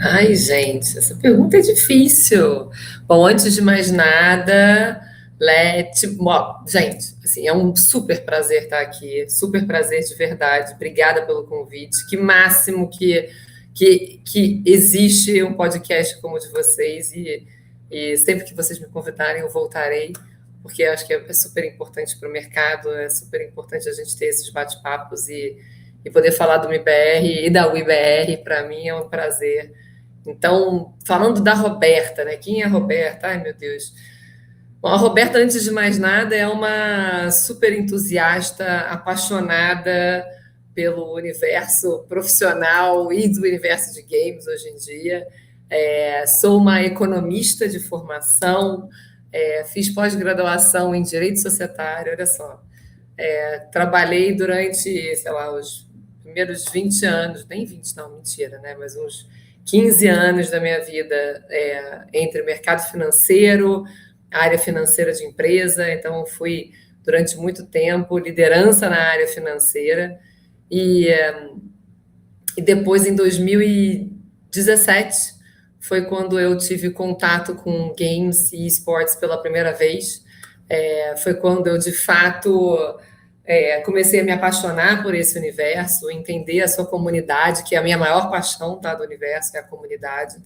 Ai, gente, essa pergunta é difícil. Bom, antes de mais nada, gente, assim, é um super prazer estar aqui, super prazer de verdade. Obrigada pelo convite. Que máximo que existe um podcast como o de vocês e sempre que vocês me convidarem, eu voltarei, porque eu acho que é super importante para o mercado, é super importante a gente ter esses bate-papos e poder falar do MIBR e da UIBR, para mim é um prazer. Então, falando da Roberta, né? Quem é a Roberta? Ai, meu Deus. Bom, a Roberta, antes de mais nada, é uma super entusiasta, apaixonada pelo universo profissional e do universo de games hoje em dia. Sou uma economista de formação, fiz pós-graduação em Direito Societário, olha só. Trabalhei durante, sei lá, os primeiros 20 anos, nem 20 não, mentira, né? Mas uns 15 anos da minha vida entre mercado financeiro, área financeira de empresa, então fui durante muito tempo liderança na área financeira e depois em 2017 foi quando eu tive contato com games e esportes pela primeira vez. Foi quando eu de fato comecei a me apaixonar por esse universo, entender a sua comunidade, que é a minha maior paixão, tá, do universo, é a comunidade.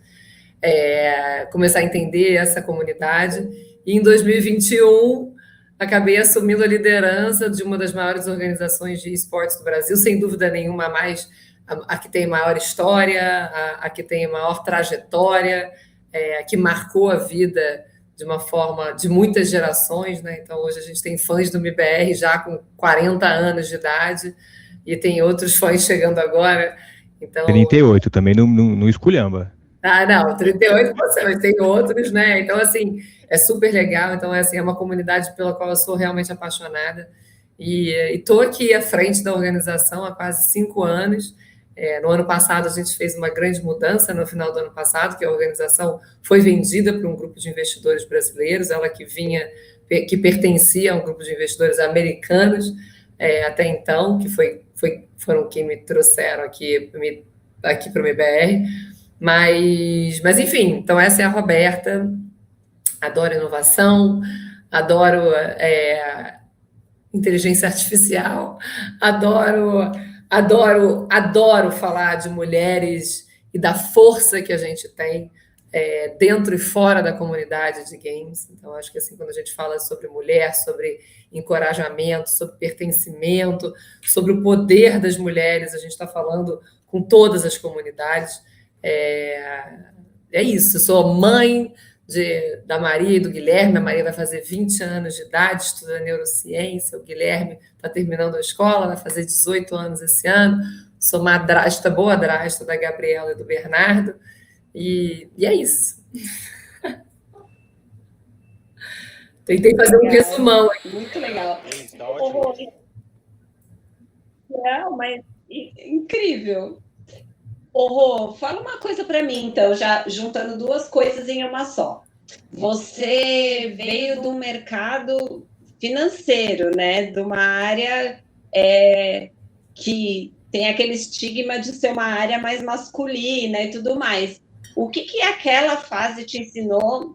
Começar a entender essa comunidade. E em 2021, acabei assumindo a liderança de uma das maiores organizações de esportes do Brasil, sem dúvida nenhuma, a que tem maior história, a que tem maior trajetória, a que marcou a vida de uma forma de muitas gerações, né? Então, hoje a gente tem fãs do MBR já com 40 anos de idade e tem outros fãs chegando agora. Então, 38 também não esculhamba. não, 38 você, mas tem outros, né? Então, assim, é super legal. Então, assim, é uma comunidade pela qual eu sou realmente apaixonada. E estou aqui à frente da organização há quase 5 anos. No ano passado, a gente fez uma grande mudança, no final do ano passado, que a organização foi vendida para um grupo de investidores brasileiros, ela que pertencia a um grupo de investidores americanos até então, foram quem me trouxeram aqui para o MBR. Mas, enfim, então essa é a Roberta. Adoro inovação, adoro inteligência artificial, adoro falar de mulheres e da força que a gente tem dentro e fora da comunidade de games. Então, acho que assim, quando a gente fala sobre mulher, sobre encorajamento, sobre pertencimento, sobre o poder das mulheres, a gente está falando com todas as comunidades. É isso, eu sou mãe da Maria e do Guilherme. A Maria vai fazer 20 anos de idade, estuda neurociência. O Guilherme está terminando a escola, vai fazer 18 anos esse ano. Sou madrasta, boa madrasta da Gabriela e do Bernardo. E é isso. Tentei fazer um resumão. Muito legal. Tá ótimo. Não, mas incrível. Rô, fala uma coisa para mim, então, já juntando duas coisas em uma só. Você veio do mercado financeiro, né? De uma área que tem aquele estigma de ser uma área mais masculina e tudo mais. O que aquela fase te ensinou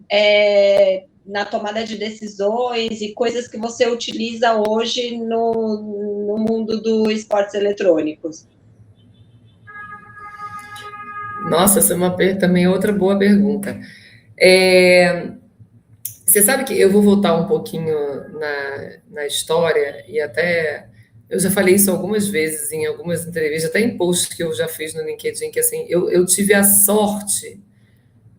na tomada de decisões e coisas que você utiliza hoje no mundo dos esportes eletrônicos? Nossa, essa é também outra boa pergunta. Você sabe que eu vou voltar um pouquinho na história e até eu já falei isso algumas vezes em algumas entrevistas, até em posts que eu já fiz no LinkedIn, que assim, eu tive a sorte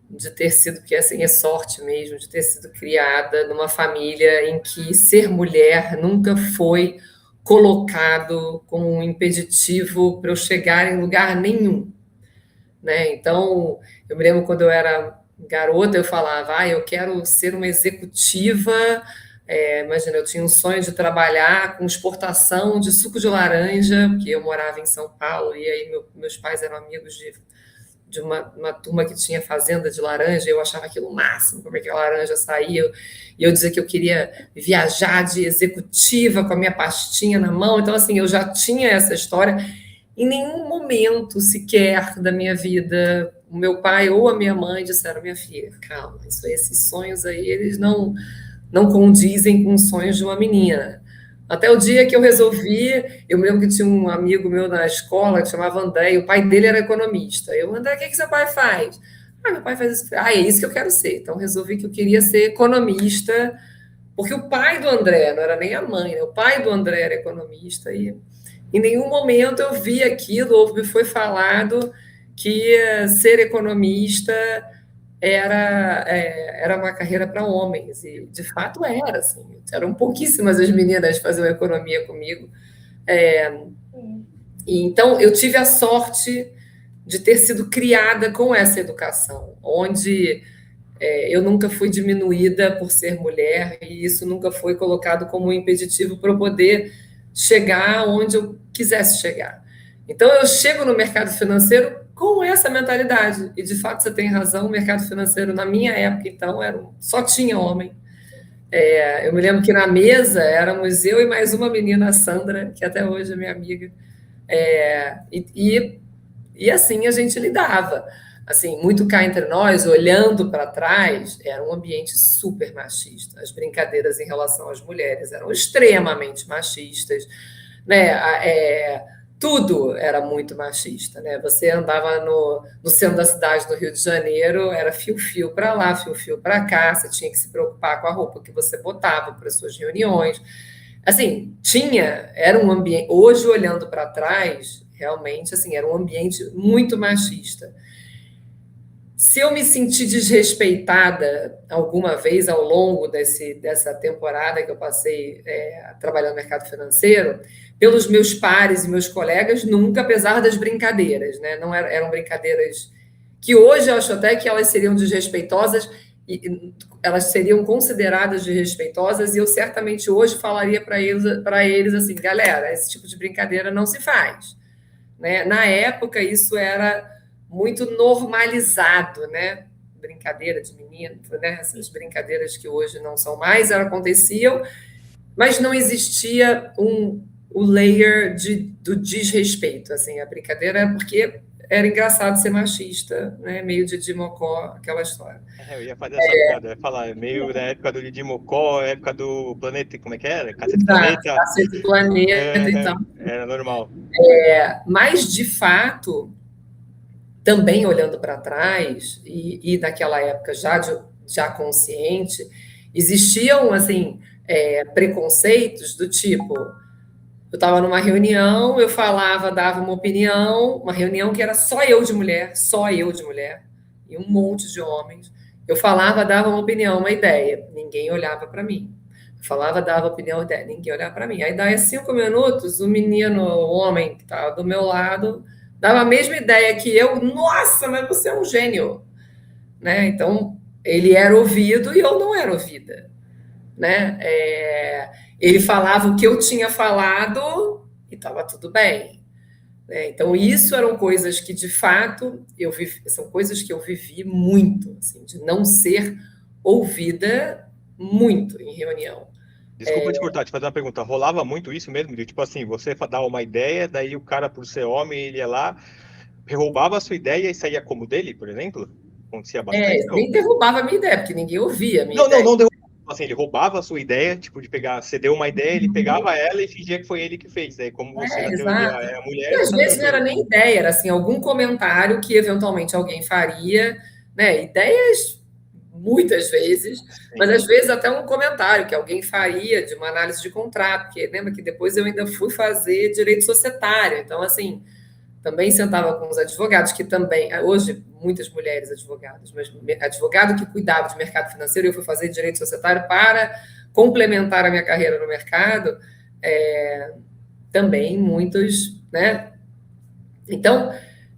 de ter sido, porque assim é sorte mesmo, de ter sido criada numa família em que ser mulher nunca foi colocado como um impeditivo para eu chegar em lugar nenhum, né? Então, eu me lembro quando eu era garota, eu falava, eu quero ser uma executiva Imagina, eu tinha um sonho de trabalhar com exportação de suco de laranja, porque eu morava em São Paulo, e aí meus pais eram amigos de uma turma que tinha fazenda de laranja, e eu achava aquilo o máximo, como é que a laranja saía, e eu dizia que eu queria viajar de executiva com a minha pastinha na mão, então, assim, eu já tinha essa história. Em nenhum momento sequer da minha vida, o meu pai ou a minha mãe disseram: minha filha, calma, esses sonhos aí, eles não condizem com os sonhos de uma menina. Até o dia que eu resolvi, eu me lembro que tinha um amigo meu na escola que chamava André, e o pai dele era economista. Eu, André, o que seu pai faz? Meu pai faz isso. É isso que eu quero ser. Então, resolvi que eu queria ser economista, porque o pai do André, não era nem a mãe, né? O pai do André era economista, e em nenhum momento eu vi aquilo, ou me foi falado que ser economista era uma carreira para homens, e de fato era, assim, eram pouquíssimas as meninas que faziam economia comigo. E então eu tive a sorte de ter sido criada com essa educação, onde eu nunca fui diminuída por ser mulher, e isso nunca foi colocado como um impeditivo para eu poder chegar onde eu quisesse chegar. Então, eu chego no mercado financeiro com essa mentalidade, e de fato você tem razão, o mercado financeiro, na minha época, então, só tinha homem. Eu me lembro que na mesa éramos eu e mais uma menina, a Sandra, que até hoje é minha amiga, e assim a gente lidava. Assim, muito cá entre nós, olhando para trás, era um ambiente super machista. As brincadeiras em relação às mulheres eram extremamente machistas, né? Tudo era muito machista, né? Você andava no centro da cidade do Rio de Janeiro, era fio-fio para lá, fio-fio para cá, você tinha que se preocupar com a roupa que você botava para as suas reuniões. Assim, era um ambiente, hoje olhando para trás, realmente, assim, era um ambiente muito machista. Se eu me senti desrespeitada alguma vez ao longo dessa temporada que eu passei trabalhando no mercado financeiro, pelos meus pares e meus colegas, nunca, apesar das brincadeiras, né? Não eram brincadeiras que hoje eu acho até que elas seriam desrespeitosas, e elas seriam consideradas desrespeitosas, e eu certamente hoje falaria para eles assim: galera, esse tipo de brincadeira não se faz, né? Na época, isso era muito normalizado, né? Brincadeira de menino, né? Essas brincadeiras que hoje não são mais, elas aconteciam, mas não existia o layer do desrespeito. Assim, a brincadeira é porque era engraçado ser machista, né? Meio de Mocó, aquela história. Eu ia fazer essa piada, eu ia falar, meio da época do Didi Mocó, época do Planeta, como é que era? Cacete Planeta. Cacete Planeta, então. Era normal. Mas, de fato, também olhando para trás, e naquela época já consciente, existiam, assim, preconceitos do tipo: eu estava numa reunião, eu falava, dava uma opinião, uma reunião que era só eu de mulher, e um monte de homens. Eu falava, dava uma opinião, uma ideia, ninguém olhava para mim. Eu falava, dava opinião, ideia, ninguém olhava para mim. Aí, daí 5 minutos, o homem que estava do meu lado, dava a mesma ideia que eu. Nossa, mas você é um gênio, né? Então, ele era ouvido e eu não era ouvida, né? Ele falava o que eu tinha falado e estava tudo bem. Então, isso eram coisas que, de fato, são coisas que eu vivi muito, assim, de não ser ouvida muito em reunião. Desculpa te cortar, te fazer uma pergunta. Rolava muito isso mesmo? De, tipo assim, você dava uma ideia, daí o cara, por ser homem, ele ia lá, roubava a sua ideia e saía como dele, por exemplo? Acontecia bastante? Nem derrubava a minha ideia, porque ninguém ouvia a minha ideia. Não derrubava. Assim, ele roubava a sua ideia, tipo, de pegar, você deu uma ideia, ele pegava ela e fingia que foi ele que fez. Daí, como você, na teoria, é a mulher... E às vezes não era nem ideia, era assim, algum comentário que eventualmente alguém faria, né? Ideias, muitas vezes, mas às vezes até um comentário que alguém faria de uma análise de contrato, porque lembra que depois eu ainda fui fazer direito societário, então, assim, também sentava com os advogados, que também, hoje, muitas mulheres advogadas, mas advogado que cuidava de mercado financeiro, eu fui fazer direito societário para complementar a minha carreira no mercado, também muitos, né? Então,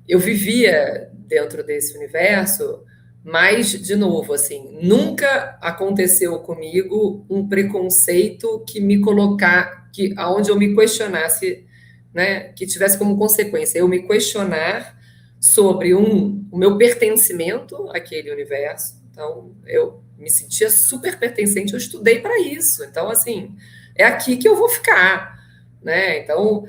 eu vivia dentro desse universo Mas, de novo, assim, nunca aconteceu comigo um preconceito que me colocar, aonde eu me questionasse, né, que tivesse como consequência eu me questionar sobre o meu pertencimento àquele universo. Então, eu me sentia super pertencente, eu estudei para isso. Então, assim, é aqui que eu vou ficar, né? Então,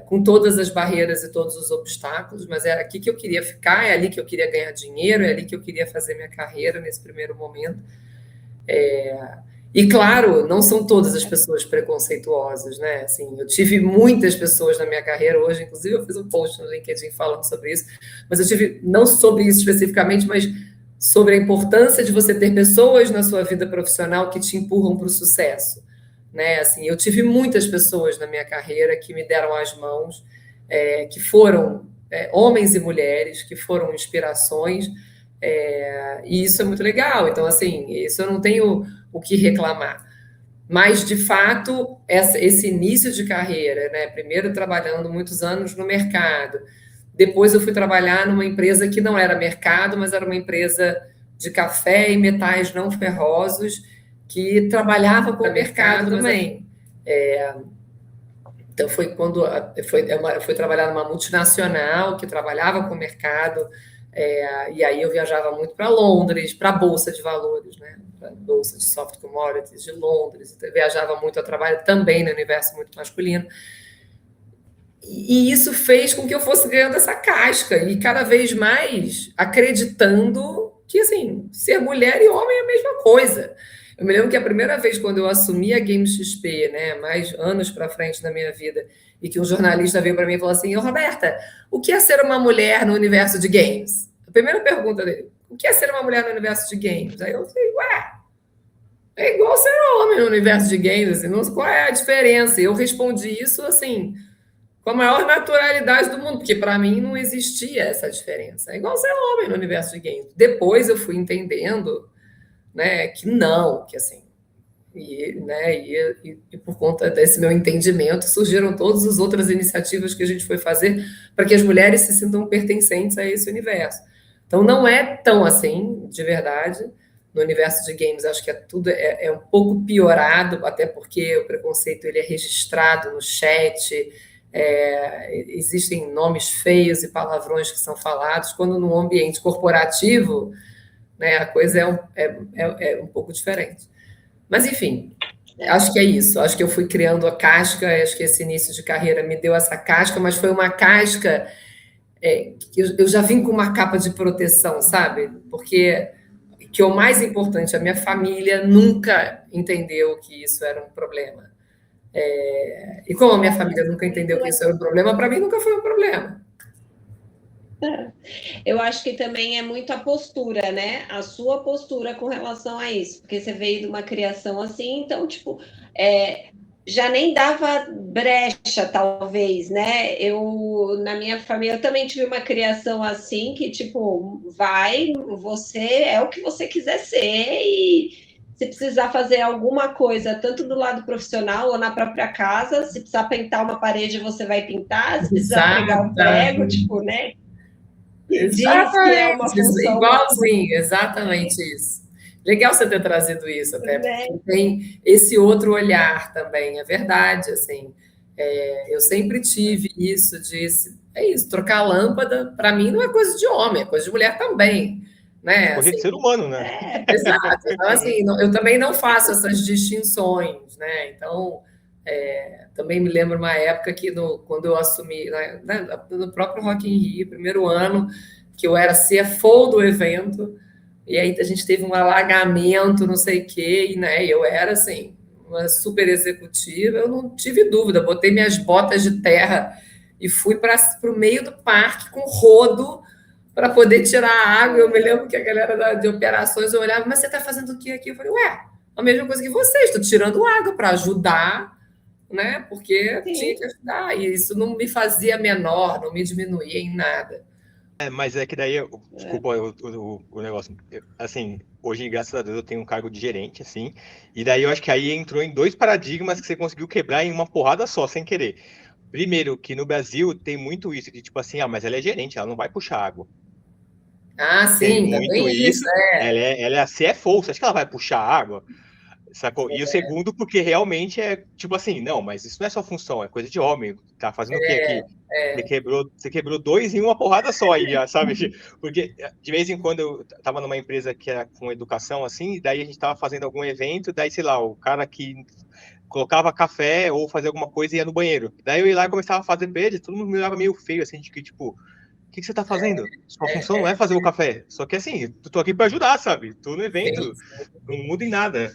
com todas as barreiras e todos os obstáculos, mas era aqui que eu queria ficar, é ali que eu queria ganhar dinheiro, é ali que eu queria fazer minha carreira nesse primeiro momento. E, claro, não são todas as pessoas preconceituosas, né? Assim, eu tive muitas pessoas na minha carreira hoje, inclusive eu fiz um post no LinkedIn falando sobre isso, mas eu tive, não sobre isso especificamente, mas sobre a importância de você ter pessoas na sua vida profissional que te empurram para o sucesso, né? Assim, eu tive muitas pessoas na minha carreira que me deram as mãos, que foram homens e mulheres, que foram inspirações, e isso é muito legal. Então, assim, isso eu não tenho o que reclamar. Mas, de fato, esse início de carreira, né? Primeiro trabalhando muitos anos no mercado, depois eu fui trabalhar numa empresa que não era mercado, mas era uma empresa de café e metais não ferrosos, que trabalhava com o mercado também. Então, foi quando eu fui trabalhar numa multinacional que trabalhava com o mercado, e aí eu viajava muito para Londres, para a Bolsa de Valores, né? Para a Bolsa de Soft Commodities de Londres. Então, eu viajava muito a trabalho também no universo muito masculino. E isso fez com que eu fosse ganhando essa casca e cada vez mais acreditando que, assim, ser mulher e homem é a mesma coisa. Eu me lembro que a primeira vez quando eu assumi a Game XP, né, mais anos para frente na minha vida, e que um jornalista veio para mim e falou assim: Roberta, o que é ser uma mulher no universo de games? A primeira pergunta dele: o que é ser uma mulher no universo de games? Aí eu falei: ué, é igual ser homem no universo de games, assim, não, qual é a diferença? E eu respondi isso assim, com a maior naturalidade do mundo, porque para mim não existia essa diferença. É igual ser homem no universo de games. Depois eu fui entendendo, né, que não, que assim, e por conta desse meu entendimento surgiram todas as outras iniciativas que a gente foi fazer para que as mulheres se sintam pertencentes a esse universo. Então não é tão assim, de verdade. No universo de games, acho que tudo é um pouco piorado, até porque o preconceito ele é registrado no chat, existem nomes feios e palavrões que são falados, quando no ambiente corporativo, né, a coisa é um pouco diferente. Mas, enfim, acho que é isso. Acho que eu fui criando a casca, acho que esse início de carreira me deu essa casca, mas foi uma casca que eu já vim com uma capa de proteção, sabe? Porque que o mais importante, a minha família nunca entendeu que isso era um problema. E como a minha família nunca entendeu que isso era um problema, para mim nunca foi um problema. Eu acho que também é muito a postura, né? A sua postura com relação a isso, porque você veio de uma criação assim, então, tipo, já nem dava brecha, talvez, né? Na minha família, eu também tive uma criação assim, que, tipo, você é o que você quiser ser e se precisar fazer alguma coisa, tanto do lado profissional ou na própria casa, se precisar pintar uma parede, você vai pintar, se precisar pegar um prego, tipo, né? Diz que é uma função igualzinho, exatamente isso. Legal você ter trazido isso, até porque tem esse outro olhar também, é verdade, assim, eu sempre tive isso trocar a lâmpada, para mim não é coisa de homem, é coisa de mulher também, né? É coisa de ser humano, né? Exato, então assim, eu também não faço essas distinções, né? Então, também me lembro uma época que quando eu assumi, no próprio Rock in Rio, primeiro ano, que eu era CFO do evento, e aí a gente teve um alagamento, não sei o quê, e eu era, assim, uma super executiva, eu não tive dúvida, botei minhas botas de terra e fui para o meio do parque com rodo para poder tirar a água. Eu me lembro que a galera de operações eu olhava: mas você está fazendo o que aqui? Eu falei: a mesma coisa que vocês, estou tirando água para ajudar, né? Porque tinha que ajudar, e isso não me fazia menor, não me diminuía em nada. Mas é que daí, desculpa o negócio, assim, hoje, graças a Deus, eu tenho um cargo de gerente, assim, e daí eu acho que aí entrou em 2 paradigmas que você conseguiu quebrar em uma porrada só, sem querer. Primeiro, que no Brasil tem muito isso, de tipo assim, mas ela é gerente, ela não vai puxar água. Ah, Tem sim, muito também isso, isso. Ela é a CFO, você acha que ela vai puxar água? Sacou? E o segundo, porque realmente é tipo assim, não, mas isso não é só função, é coisa de homem. Tá fazendo o quê aqui? Você quebrou dois em uma porrada só aí, já, sabe? Porque de vez em quando eu tava numa empresa que era com educação, assim, e daí a gente tava fazendo algum evento, daí, sei lá, o cara que colocava café ou fazia alguma coisa e ia no banheiro. Daí eu ia lá e começava a fazer pra ele, todo mundo me olhava meio feio, assim, de que, tipo, o que você tá fazendo? Sua função não é fazer o café. Só que assim, eu tô aqui pra ajudar, sabe? Tô no evento, não muda em nada.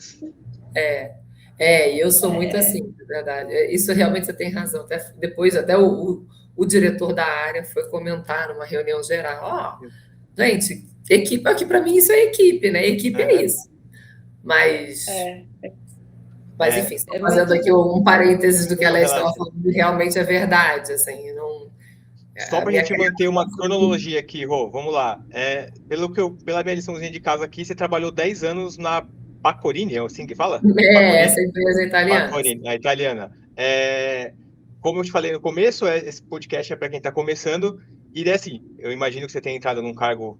E eu sou muito assim, na verdade. Isso realmente você tem razão. Depois, até o diretor da área foi comentar numa reunião geral: gente, equipe, aqui para mim isso é equipe, né? Equipe é isso. Mas enfim, só fazendo aqui um parênteses do que a Léa estava falando, realmente é verdade, assim, não... Só para a gente manter uma cronologia aqui, Rô, vamos lá. Pela minha liçãozinha de casa aqui, você trabalhou 10 anos na Pecorini, é assim que fala? Essa empresa italiana. Pecorini, a italiana. Como eu te falei no começo, esse podcast é para quem está começando, e assim, eu imagino que você tenha entrado num cargo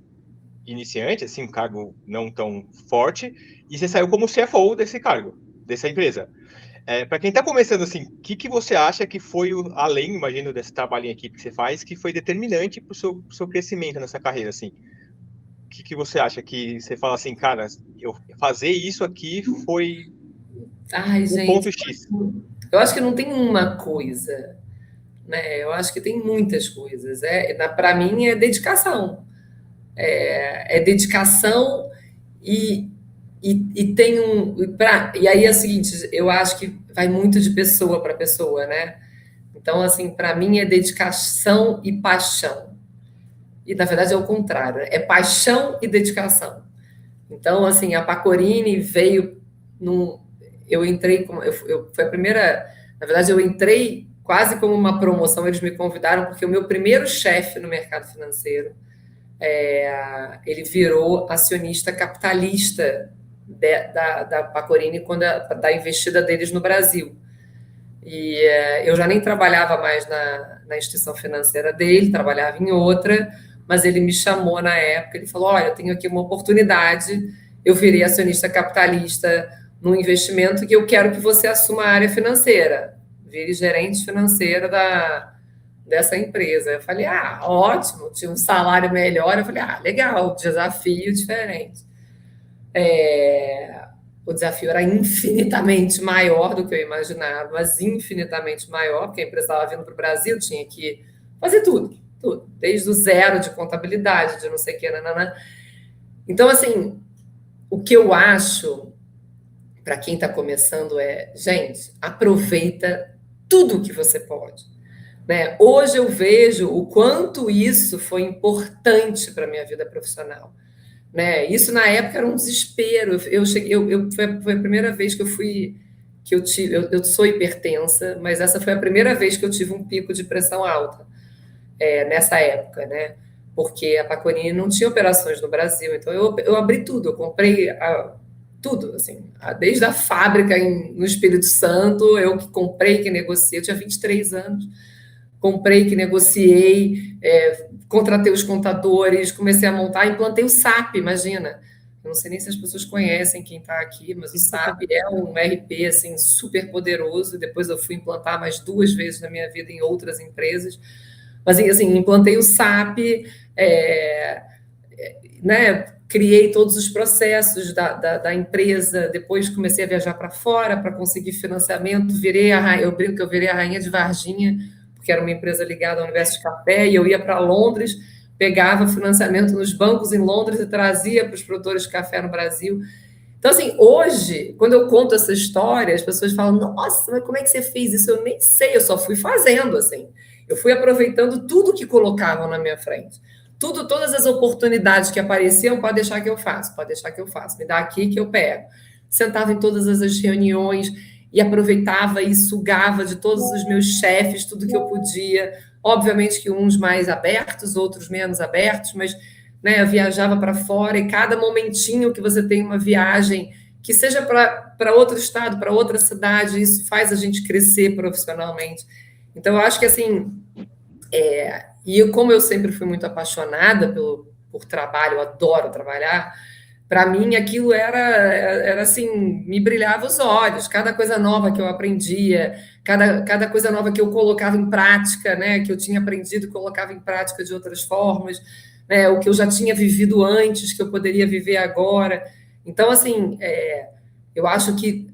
iniciante, assim, um cargo não tão forte, e você saiu como CFO desse cargo, dessa empresa. Para quem está começando, assim, o que você acha que foi, além, imagino, desse trabalho em equipe que você faz, que foi determinante para o seu crescimento nessa carreira, assim? O que você acha que você fala assim, cara, fazer isso aqui foi gente, ponto X? Eu acho que não tem uma coisa, né? Eu acho que tem muitas coisas. Para mim, é dedicação. É dedicação e tem e aí é o seguinte, eu acho que vai muito de pessoa para pessoa, né? Então, assim, para mim é dedicação e paixão. E, na verdade, é o contrário, é paixão e dedicação. Então, assim, a Pecorini veio num... Eu entrei como... foi a primeira... Na verdade, eu entrei quase como uma promoção, eles me convidaram, porque o meu primeiro chefe no mercado financeiro, ele virou acionista capitalista da Pecorini quando da investida deles no Brasil. E eu já nem trabalhava mais na instituição financeira dele, trabalhava em outra, mas ele me chamou na época, ele falou, olha, eu tenho aqui uma oportunidade, eu virei acionista capitalista num investimento que eu quero que você assuma a área financeira, vire gerente financeira dessa empresa. Eu falei, ótimo, tinha um salário melhor, eu falei, legal, desafio diferente. O desafio era infinitamente maior do que eu imaginava, mas infinitamente maior, porque a empresa estava vindo para o Brasil, tinha que fazer tudo, desde o zero de contabilidade, de não sei o que, nanana. Então, assim, o que eu acho, para quem está começando, gente, aproveita tudo que você pode. Né? Hoje eu vejo o quanto isso foi importante para a minha vida profissional. Né? Isso na época era um desespero. Foi a primeira vez que eu tive. Eu sou hipertensa, mas essa foi a primeira vez que eu tive um pico de pressão alta nessa época, né? Porque a Pecorini não tinha operações no Brasil, então eu abri tudo, eu comprei tudo, assim, desde a fábrica no Espírito Santo, eu que comprei, que negociei, eu tinha 23 anos, comprei, que negociei, contratei os contadores, comecei a montar, implantei o SAP, imagina. Eu não sei nem se as pessoas conhecem quem está aqui, mas o SAP é um RP assim, super poderoso. Depois eu fui implantar mais 2 vezes na minha vida em outras empresas. Mas, assim, implantei o SAP, né? Criei todos os processos da empresa, depois comecei a viajar para fora para conseguir financiamento, eu brinco que eu virei a rainha de Varginha, que era uma empresa ligada ao universo de café, e eu ia para Londres, pegava financiamento nos bancos em Londres e trazia para os produtores de café no Brasil. Então, assim, hoje, quando eu conto essa história, as pessoas falam, nossa, mas como é que você fez isso? Eu nem sei, eu só fui fazendo, assim. Eu fui aproveitando tudo que colocavam na minha frente. Todas as oportunidades que apareciam, pode deixar que eu faço, me dá aqui que eu pego. Sentava em todas as reuniões, e aproveitava e sugava de todos os meus chefes tudo que eu podia. Obviamente que uns mais abertos, outros menos abertos, mas né, eu viajava para fora e cada momentinho que você tem uma viagem, que seja para outro estado, para outra cidade, isso faz a gente crescer profissionalmente. Então, eu acho que assim, como eu sempre fui muito apaixonada por trabalho, eu adoro trabalhar, para mim aquilo era assim, me brilhava os olhos, cada coisa nova que eu aprendia, cada coisa nova que eu colocava em prática, né, que eu tinha aprendido e colocava em prática de outras formas, né, o que eu já tinha vivido antes, que eu poderia viver agora. Então, assim, eu acho que,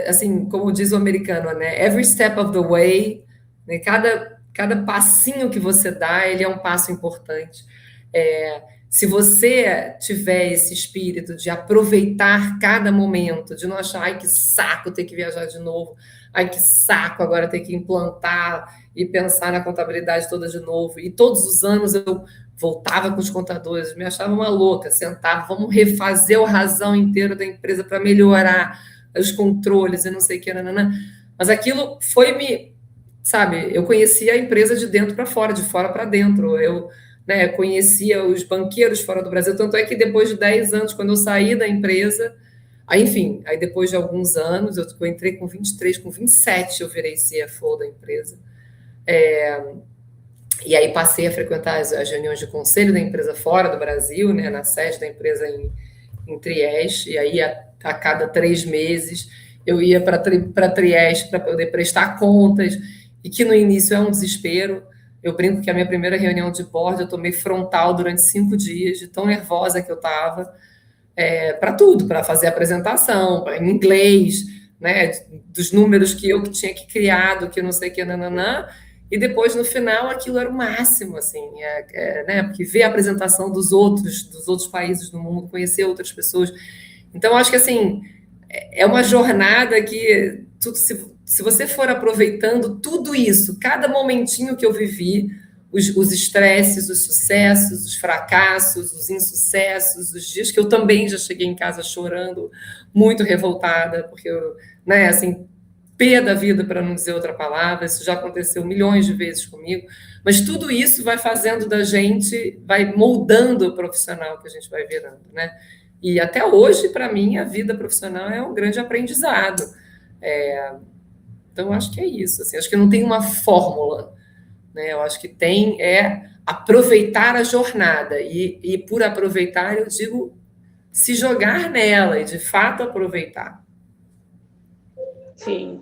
assim, como diz o americano, né, every step of the way, né, cada passinho que você dá, ele é um passo importante. Se você tiver esse espírito de aproveitar cada momento, de não achar, ai, que saco ter que viajar de novo, ai, que saco agora ter que implantar e pensar na contabilidade toda de novo. E todos os anos eu voltava com os contadores, me achava uma louca, sentava, vamos refazer o rasão inteiro da empresa para melhorar os controles e não sei o que, nanana. Mas aquilo foi sabe, eu conhecia a empresa de dentro para fora, de fora para dentro. Eu, né, conhecia os banqueiros fora do Brasil, tanto é que depois de 10 anos, quando eu saí da empresa, aí, enfim, aí depois de alguns anos, eu entrei com 23, com 27 eu virei CFO da empresa. E aí passei a frequentar as reuniões de conselho da empresa fora do Brasil, né, na sede da empresa em Trieste, e aí a cada 3 meses eu ia para Trieste para poder prestar contas, e que no início é um desespero. Eu brinco que a minha primeira reunião de board eu tomei frontal durante 5 dias, de tão nervosa que eu estava, para tudo, para fazer a apresentação, em inglês, né, dos números que eu tinha que criado, que não sei o que, nananã, e depois, no final, aquilo era o máximo, assim, né, porque ver a apresentação dos outros países do mundo, conhecer outras pessoas. Então, acho que, assim, é uma jornada que, se você for aproveitando tudo isso, cada momentinho que eu vivi, os estresses, os sucessos, os fracassos, os insucessos, os dias que eu também já cheguei em casa chorando, muito revoltada, porque eu, né, assim, pé da vida, para não dizer outra palavra, isso já aconteceu milhões de vezes comigo, mas tudo isso vai fazendo da gente, vai moldando o profissional que a gente vai virando, né? E até hoje, para mim, a vida profissional é um grande aprendizado. Então, acho que é isso. Assim, acho que não tem uma fórmula, né? Eu acho que tem aproveitar a jornada. E por aproveitar, eu digo se jogar nela e, de fato, aproveitar. Sim.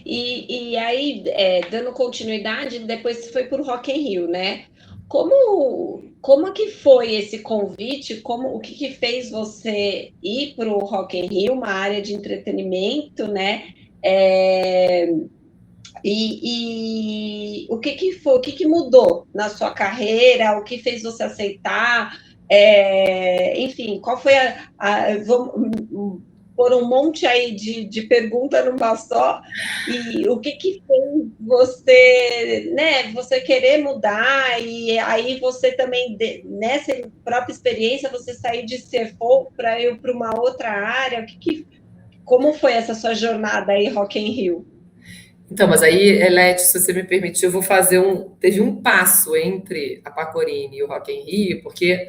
E aí, dando continuidade, depois você foi para o Rock in Rio, né? Como que foi esse convite? O que fez você ir para o Rock in Rio, uma área de entretenimento, né? E o que foi? O que mudou na sua carreira? O que fez você aceitar? Enfim, qual foi vamos pôr um monte aí de pergunta numa só, e o que fez você, né, você querer mudar, e aí você também, nessa própria experiência, você sair de CFO para ir para uma outra área, como foi essa sua jornada aí, Rock in Rio? Então, mas aí, Elete, se você me permitir, eu vou fazer teve um passo entre a Pacorini e o Rock in Rio, porque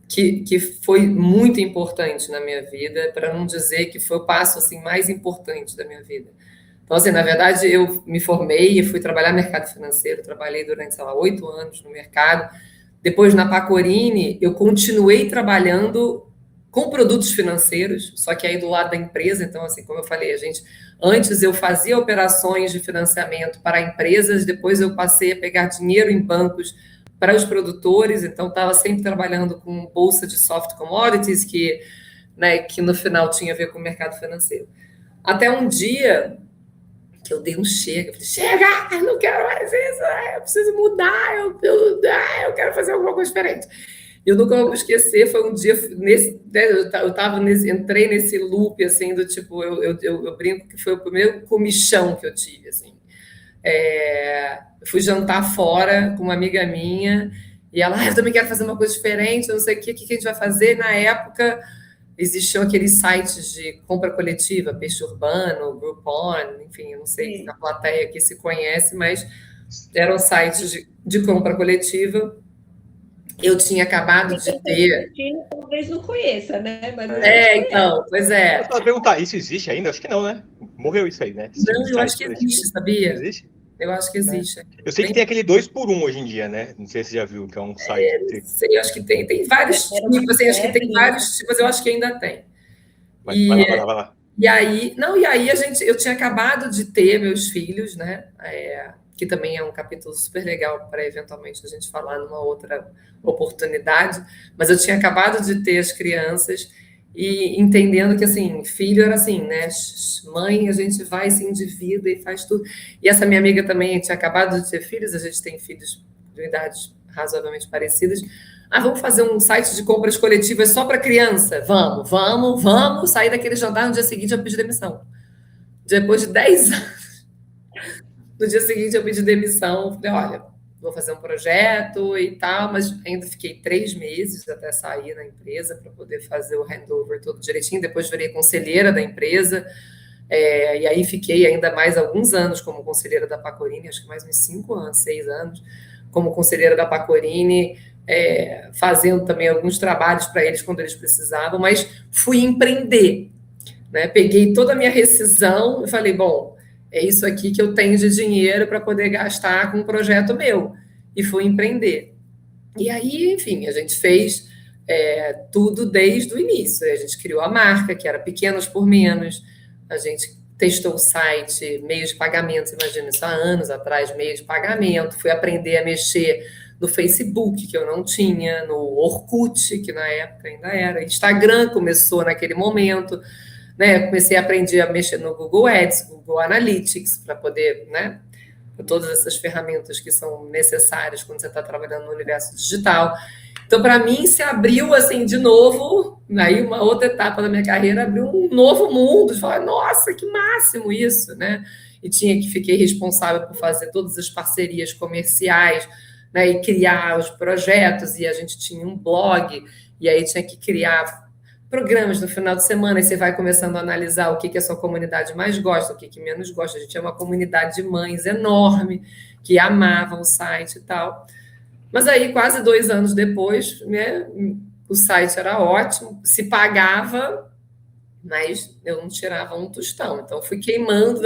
que foi muito importante na minha vida, para não dizer que foi o passo assim, mais importante da minha vida. Então, assim, na verdade, eu me formei e fui trabalhar no mercado financeiro, trabalhei durante, sei lá, 8 anos no mercado. Depois, na Pacorini, eu continuei trabalhando com produtos financeiros, só que aí do lado da empresa. Então, assim, como eu falei, antes eu fazia operações de financiamento para empresas, depois eu passei a pegar dinheiro em bancos para os produtores, então estava sempre trabalhando com bolsa de soft commodities, que no final tinha a ver com o mercado financeiro. Até um dia que eu dei um chega, eu falei, chega, eu não quero mais isso, eu preciso mudar, eu quero fazer alguma coisa diferente. Eu nunca vou esquecer, foi um dia, entrei nesse loop, assim, do tipo, eu brinco que foi o primeiro comichão que eu tive, assim. Fui jantar fora com uma amiga minha, e ela, eu também quero fazer uma coisa diferente, eu não sei o que a gente vai fazer. Na época, existiam aqueles sites de compra coletiva, Peixe Urbano, Groupon, enfim, eu não sei se a plateia aqui se conhece, mas eram sites de compra coletiva. Eu tinha acabado de ter... Talvez não conheça, né? Mas então, pois é. Eu só perguntar, isso existe ainda? Acho que não, né? Morreu isso aí, né? Não, eu acho que existe, sabia? Existe? Eu acho que existe. Eu sei que tem aquele 2x1 hoje em dia, né? Não sei se você já viu, que é um site. Sei, eu acho que tem vários tipos, assim, acho que tem vários tipos, eu acho que ainda tem. Vai lá. E aí eu tinha acabado de ter meus filhos, né? Que também é um capítulo super legal para eventualmente a gente falar numa outra oportunidade, mas eu tinha acabado de ter as crianças e entendendo que, assim, filho era assim, né? Mãe, a gente vai, se endivida e faz tudo. E essa minha amiga também tinha acabado de ter filhos, a gente tem filhos de idades razoavelmente parecidas. Vamos fazer um site de compras coletivas só para criança? Vamos sair daquele jantar no dia seguinte eu pedi demissão. Depois de 10 anos, no dia seguinte eu pedi demissão, falei, olha, vou fazer um projeto e tal, mas ainda fiquei 3 meses até sair na empresa para poder fazer o handover todo direitinho, depois virei conselheira da empresa, e aí fiquei ainda mais alguns anos como conselheira da Pacorini, acho que mais uns 5 anos, 6 anos, como conselheira da Pacorini, fazendo também alguns trabalhos para eles quando eles precisavam, mas fui empreender, né? Peguei toda a minha rescisão e falei, bom, é isso aqui que eu tenho de dinheiro para poder gastar com um projeto meu, e fui empreender. E aí, enfim, a gente fez tudo desde o início, a gente criou a marca, que era Pequenos por Menos, a gente testou o site, meios de pagamento, imagina isso há anos atrás, meio de pagamento, fui aprender a mexer no Facebook, que eu não tinha, no Orkut, que na época ainda era, Instagram começou naquele momento, né? Comecei a aprender a mexer no Google Ads, Google Analytics, para poder, né? Todas essas ferramentas que são necessárias quando você está trabalhando no universo digital. Então, para mim, se abriu, assim, de novo, aí uma outra etapa da minha carreira, abriu um novo mundo, de falar, nossa, que máximo isso, né? E fiquei responsável por fazer todas as parcerias comerciais, né, e criar os projetos, e a gente tinha um blog, e aí tinha que criar programas no final de semana, e você vai começando a analisar o que a sua comunidade mais gosta, o que menos gosta. A gente é uma comunidade de mães enorme, que amavam o site e tal. Mas aí, quase 2 anos depois, né, o site era ótimo, se pagava, mas eu não tirava um tostão. Então, fui queimando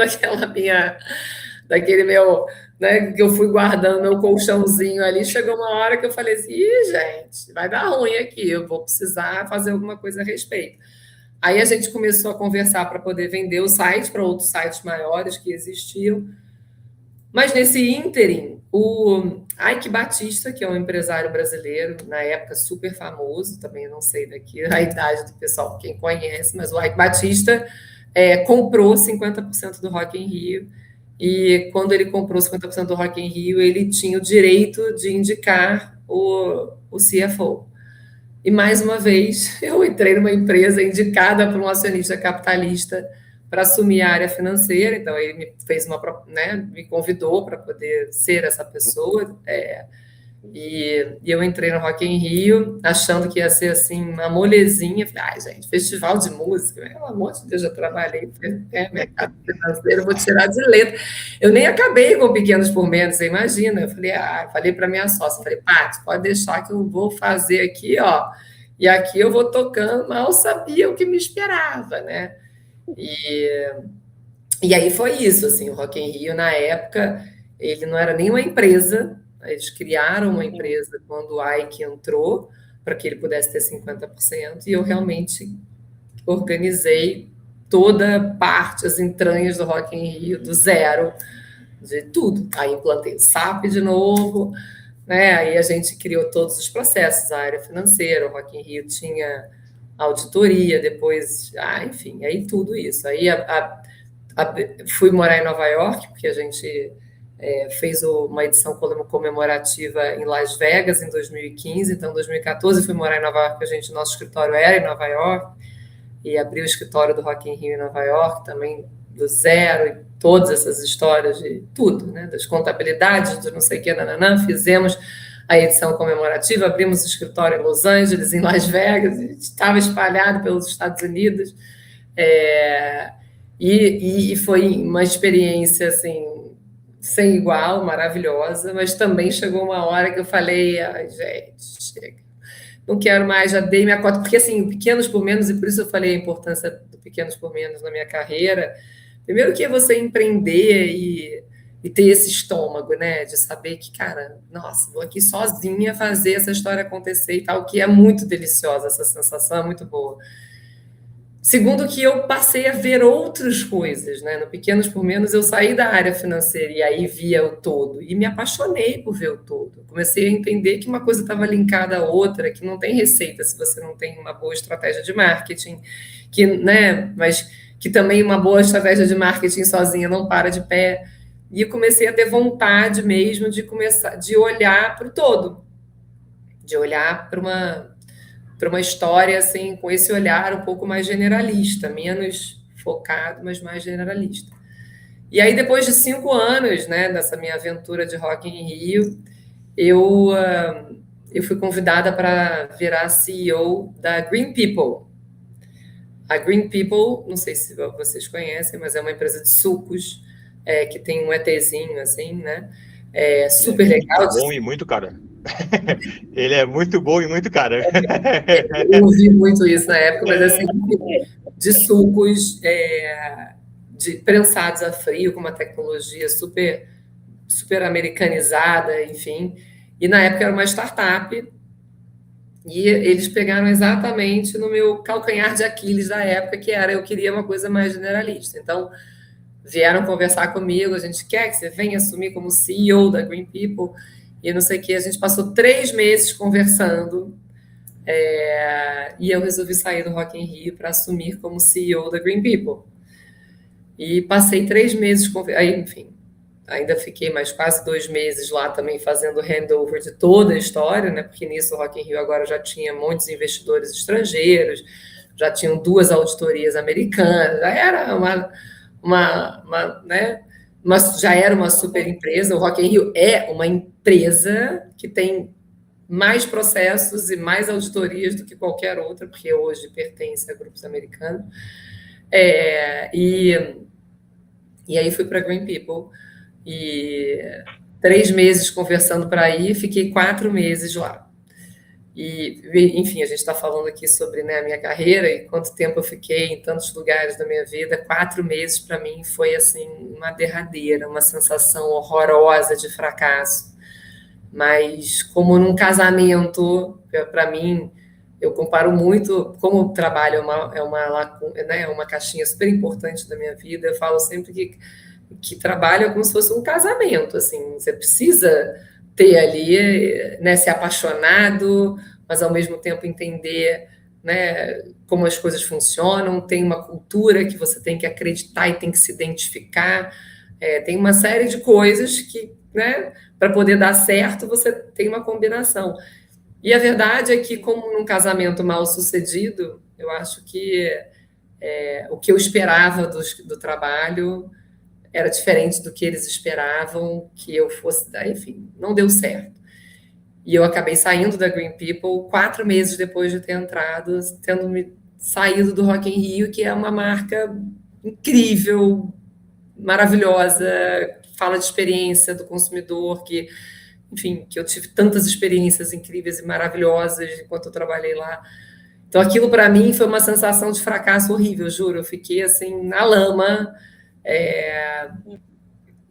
daquele meu, né, que eu fui guardando meu colchãozinho ali. Chegou uma hora que eu falei assim, gente, vai dar ruim aqui, eu vou precisar fazer alguma coisa a respeito. Aí a gente começou a conversar para poder vender o site para outros sites maiores que existiam. Mas nesse ínterim, o Ike Batista, que é um empresário brasileiro, na época super famoso, também não sei daqui a idade do pessoal, quem conhece, mas o Ike Batista comprou 50% do Rock in Rio, e quando ele comprou 50% do Rock in Rio, ele tinha o direito de indicar o CFO. E, mais uma vez, eu entrei numa empresa indicada por um acionista capitalista para assumir a área financeira, então ele me fez me convidou para poder ser essa pessoa, e eu entrei no Rock in Rio achando que ia ser assim uma molezinha. Falei, gente, festival de música, pelo amor de Deus, já trabalhei, mercado financeiro, vou tirar de letra. Eu nem acabei com Pequenos por Menos, você imagina. Eu falei para minha sócia, Paty, pode deixar que eu vou fazer aqui, ó, e aqui eu vou tocando, mal sabia o que me esperava, né? E aí foi isso, assim, o Rock in Rio, na época, ele não era nem uma empresa. Eles criaram uma empresa quando o Ike entrou, para que ele pudesse ter 50%, e eu realmente organizei toda parte, as entranhas do Rock in Rio, do zero, de tudo. Aí implantei o SAP de novo, né? Aí a gente criou todos os processos, a área financeira, o Rock in Rio tinha auditoria, depois, enfim, aí tudo isso. Aí fui morar em Nova York, porque a gente fez uma edição comemorativa em Las Vegas em 2015, então em 2014 fui morar em Nova York, nosso escritório era em Nova York, e abri o escritório do Rock in Rio em Nova York, também do zero, e todas essas histórias de tudo, né, das contabilidades, de não sei o que, fizemos a edição comemorativa, abrimos o escritório em Los Angeles, em Las Vegas, estava espalhado pelos Estados Unidos, e foi uma experiência, assim, sem igual, maravilhosa, mas também chegou uma hora que eu falei, gente, chega, não quero mais, já dei minha cota, porque assim, Pequenos por Menos, e por isso eu falei a importância do Pequenos por Menos na minha carreira, primeiro que é você empreender e ter esse estômago, né, de saber que, cara, nossa, vou aqui sozinha fazer essa história acontecer e tal, que é muito deliciosa, essa sensação é muito boa. Segundo que eu passei a ver outras coisas, né, no Pequenos por Menos eu saí da área financeira e aí via o todo, e me apaixonei por ver o todo. Comecei a entender que uma coisa estava linkada à outra, que não tem receita se você não tem uma boa estratégia de marketing, que, né, mas que também uma boa estratégia de marketing sozinha não para de pé. E eu comecei a ter vontade mesmo de começar, de olhar para o todo, de olhar para uma história assim, com esse olhar um pouco mais generalista, menos focado, mas mais generalista. E aí, depois de 5 anos, né, dessa minha aventura de Rock in Rio, eu fui convidada para virar CEO da Green People. A Green People, não sei se vocês conhecem, mas é uma empresa de sucos, que tem um ETzinho, assim, né? Super legal. Muito bom e muito caro. Ele é muito bom e muito caro. Eu ouvi muito isso na época, mas assim, de sucos de prensados a frio, com uma tecnologia super, super americanizada, enfim. E na época era uma startup, e eles pegaram exatamente no meu calcanhar de Aquiles da época, que era eu queria uma coisa mais generalista. Então, vieram conversar comigo, a gente quer que você venha assumir como CEO da Green People, e não sei o que, a gente passou 3 meses conversando, e eu resolvi sair do Rock in Rio para assumir como CEO da Green People. E passei 3 meses, aí, enfim, ainda fiquei mais quase 2 meses lá também fazendo handover de toda a história, né? Porque nisso o Rock in Rio agora já tinha muitos investidores estrangeiros, já tinham 2 auditorias americanas, já era né? Já era uma super empresa. O Rock in Rio é uma empresa que tem mais processos e mais auditorias do que qualquer outra, porque hoje pertence a grupos americanos. E aí fui para a Green People, e 3 meses conversando para ir, fiquei 4 meses lá. E, enfim, a gente está falando aqui sobre, né, a minha carreira e quanto tempo eu fiquei em tantos lugares da minha vida. 4 meses para mim foi assim uma derradeira, uma sensação horrorosa de fracasso. Mas como num casamento, para mim, eu comparo muito, como o trabalho é uma caixinha super importante da minha vida, eu falo sempre que trabalho é como se fosse um casamento, assim, você precisa ter ali, né, ser apaixonado, mas ao mesmo tempo entender, né, como as coisas funcionam, tem uma cultura que você tem que acreditar e tem que se identificar, tem uma série de coisas que, né, para poder dar certo, você tem uma combinação. E a verdade é que, como num casamento mal sucedido, eu acho que o que eu esperava do trabalho era diferente do que eles esperavam que eu fosse, enfim, não deu certo. E eu acabei saindo da Green People 4 meses depois de ter entrado, tendo me saído do Rock in Rio, que é uma marca incrível, maravilhosa, fala de experiência do consumidor, que, enfim, que eu tive tantas experiências incríveis e maravilhosas enquanto eu trabalhei lá. Então, aquilo para mim foi uma sensação de fracasso horrível, juro. Eu fiquei assim na lama,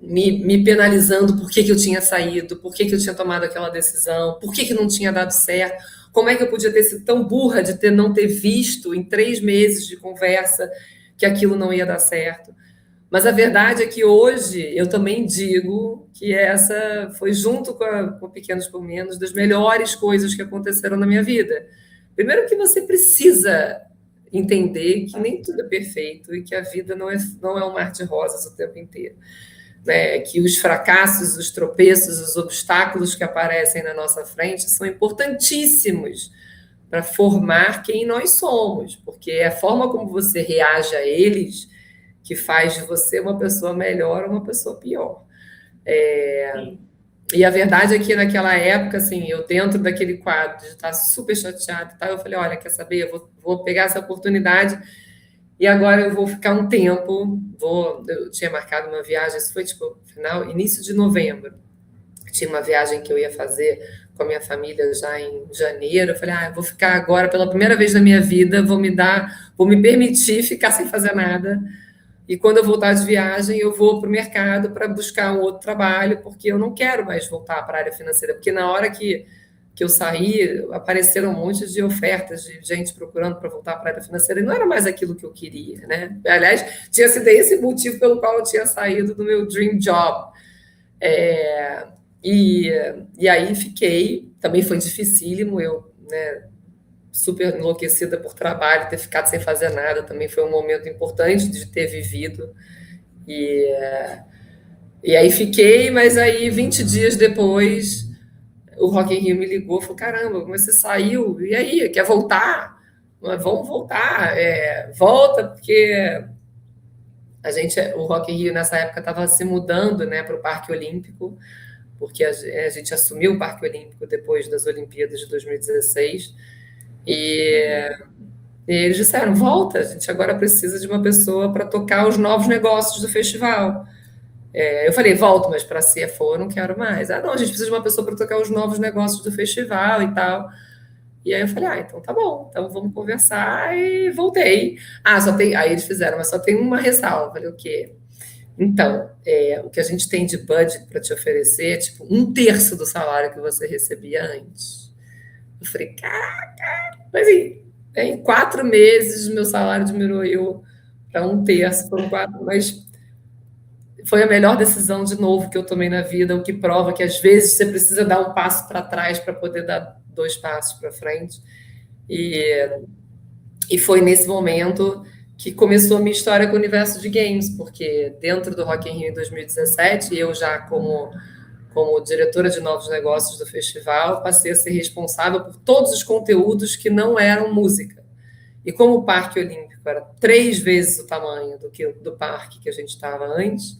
me penalizando por que eu tinha saído, por que eu tinha tomado aquela decisão, por que não tinha dado certo, como é que eu podia ter sido tão burra de não ter visto em 3 meses de conversa que aquilo não ia dar certo. Mas a verdade é que hoje eu também digo que essa foi, junto com Pequenos por Menos, das melhores coisas que aconteceram na minha vida. Primeiro que você precisa entender que nem tudo é perfeito e que a vida não é um mar de rosas o tempo inteiro. Né? Que os fracassos, os tropeços, os obstáculos que aparecem na nossa frente são importantíssimos para formar quem nós somos, porque é a forma como você reage a eles que faz de você uma pessoa melhor ou uma pessoa pior. E a verdade é que naquela época, assim, eu dentro daquele quadro de estar super chateada, eu falei, olha, quer saber, eu vou pegar essa oportunidade e agora eu vou ficar um tempo, eu tinha marcado uma viagem, isso foi tipo início de novembro, tinha uma viagem que eu ia fazer com a minha família já em janeiro, eu falei, eu vou ficar agora, pela primeira vez na minha vida, vou me permitir ficar sem fazer nada, e quando eu voltar de viagem, eu vou para o mercado para buscar um outro trabalho, porque eu não quero mais voltar para a área financeira, porque na hora que eu saí, apareceram um monte de ofertas de gente procurando para voltar para a área financeira, e não era mais aquilo que eu queria, né? Aliás, tinha sido esse o motivo pelo qual eu tinha saído do meu dream job. E aí fiquei, também foi dificílimo, eu, né, super enlouquecida por trabalho, ter ficado sem fazer nada, também foi um momento importante de ter vivido, e aí fiquei, mas aí 20 dias depois, o Rock in Rio me ligou, falou, caramba, mas você saiu, e aí, quer voltar? Vamos voltar, volta, porque o Rock in Rio nessa época estava se mudando, né, para o Parque Olímpico, porque a gente assumiu o Parque Olímpico depois das Olimpíadas de 2016, e eles disseram, volta, a gente agora precisa de uma pessoa para tocar os novos negócios do festival. Eu falei, volto, mas para CFO eu não quero mais. Não, a gente precisa de uma pessoa para tocar os novos negócios do festival e tal. E aí eu falei, então tá bom, então vamos conversar, e voltei. Aí eles fizeram, mas só tem uma ressalva. Eu falei, o quê? Então, o que a gente tem de budget para te oferecer é tipo 1/3 do salário que você recebia antes. Eu falei, caraca, mas em 4 meses meu salário diminuiu para 1/3, foram 4, mas foi a melhor decisão, de novo, que eu tomei na vida, o que prova que às vezes você precisa dar um passo para trás para poder dar 2 passos para frente. E foi nesse momento que começou a minha história com o universo de games, porque dentro do Rock in Rio em 2017, eu já como diretora de novos negócios do festival, passei a ser responsável por todos os conteúdos que não eram música. E como o Parque Olímpico era 3 vezes o tamanho do parque que a gente estava antes,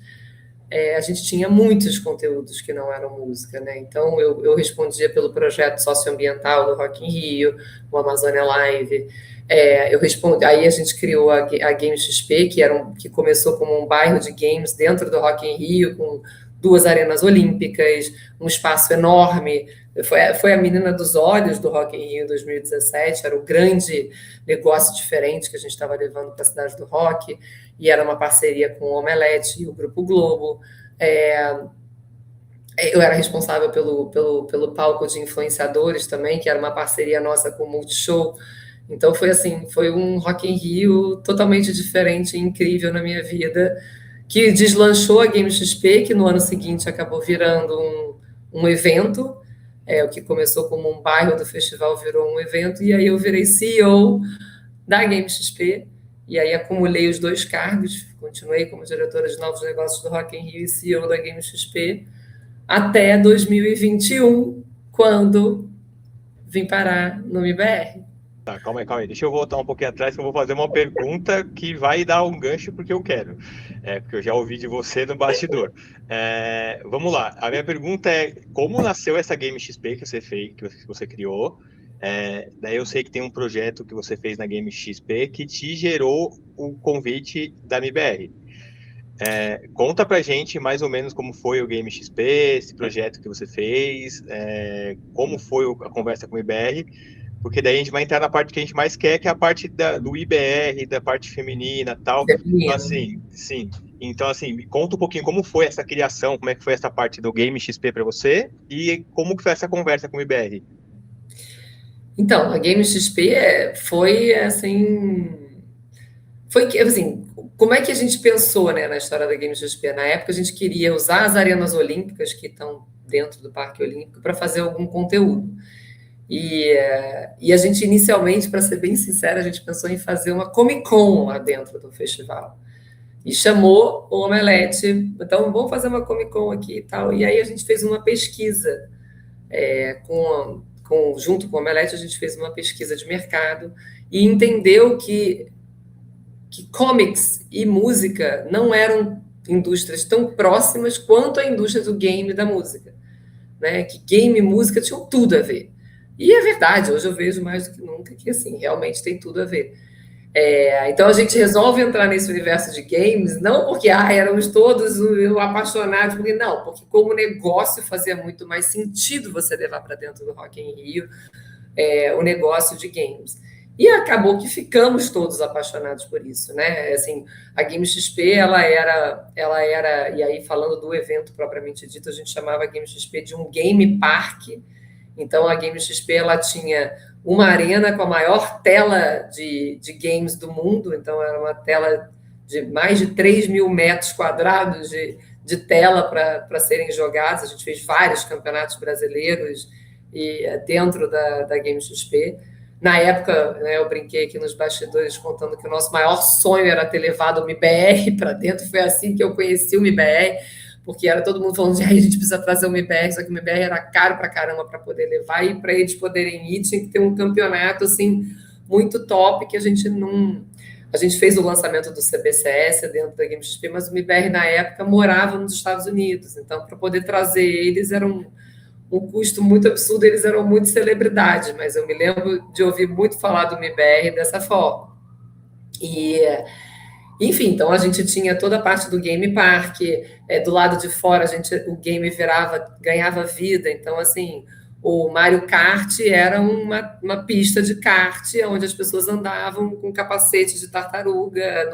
a gente tinha muitos conteúdos que não eram música, né? Então, eu respondia pelo projeto socioambiental do Rock in Rio, o Amazônia Live. Aí a gente criou a Game XP, que começou como um bairro de games dentro do Rock in Rio, com 2 arenas olímpicas, um espaço enorme. Foi a menina dos olhos do Rock in Rio em 2017, era o grande negócio diferente que a gente estava levando para a cidade do rock, e era uma parceria com o Omelete e o Grupo Globo. Eu era responsável pelo palco de influenciadores também, que era uma parceria nossa com o Multishow. Então foi um Rock in Rio totalmente diferente e incrível na minha vida, que deslanchou a Game XP, que no ano seguinte acabou virando um evento. O que começou como um bairro do festival virou um evento, e aí eu virei CEO da Game XP, e aí acumulei os 2 cargos, continuei como diretora de novos negócios do Rock in Rio e CEO da Game XP, até 2021, quando vim parar no MIBR. Tá, calma aí. Deixa eu voltar um pouquinho atrás, que eu vou fazer uma pergunta que vai dar um gancho porque eu quero. Porque eu já ouvi de você no bastidor. Vamos lá. A minha pergunta é, como nasceu essa Game XP que você fez, que você criou? Daí eu sei que tem um projeto que você fez na Game XP que te gerou o convite da MIBR. Conta pra gente mais ou menos como foi o Game XP, esse projeto que você fez, como foi a conversa com o IBR, porque daí a gente vai entrar na parte que a gente mais quer, que é a parte do IBR, da parte feminina e tal. Então, assim, sim. Então, assim, me conta um pouquinho como foi essa criação, como é que foi essa parte do Game XP para você e como que foi essa conversa com o IBR. Então, a Game XP foi assim, como é que a gente pensou, né, na história da Game XP? Na época a gente queria usar as arenas olímpicas que estão dentro do Parque Olímpico para fazer algum conteúdo. E a gente inicialmente, para ser bem sincera, a gente pensou em fazer uma Comic Con lá dentro do festival. E chamou o Omelete, então vamos fazer uma Comic Con aqui e tal. E aí a gente fez uma pesquisa, junto com o Omelete, a gente fez uma pesquisa de mercado e entendeu que comics e música não eram indústrias tão próximas quanto a indústria do game e da música, né? Que game e música tinham tudo a ver. E é verdade, hoje eu vejo mais do que nunca que, assim, realmente tem tudo a ver. Então a gente resolve entrar nesse universo de games, não porque éramos todos apaixonados, porque como negócio fazia muito mais sentido você levar para dentro do Rock in Rio o negócio de games. E acabou que ficamos todos apaixonados por isso, né? Assim, a Game XP, ela era, e aí falando do evento propriamente dito, a gente chamava a Game XP de um game park. Então, a Game XP, ela tinha uma arena com a maior tela de games do mundo, então era uma tela de mais de 3 mil metros quadrados de tela para serem jogados. A gente fez vários campeonatos brasileiros dentro da Game XP. Na época, né, eu brinquei aqui nos bastidores contando que o nosso maior sonho era ter levado o MIBR para dentro. Foi assim que eu conheci o MIBR, porque era todo mundo falando de a gente precisa trazer o MIBR, só que o MIBR era caro para caramba para poder levar, e para eles poderem ir tinha que ter um campeonato assim, muito top, que a gente não... A gente fez o lançamento do CBCS dentro da Game XP, mas o MIBR, na época, morava nos Estados Unidos. Então, para poder trazer eles, era um custo muito absurdo, eles eram muito celebridade, mas eu me lembro de ouvir muito falar do MIBR dessa forma. Enfim, então a gente tinha toda a parte do Game Park, do lado de fora o game ganhava vida, então assim, o Mario Kart era uma pista de kart, onde as pessoas andavam com capacete de tartaruga,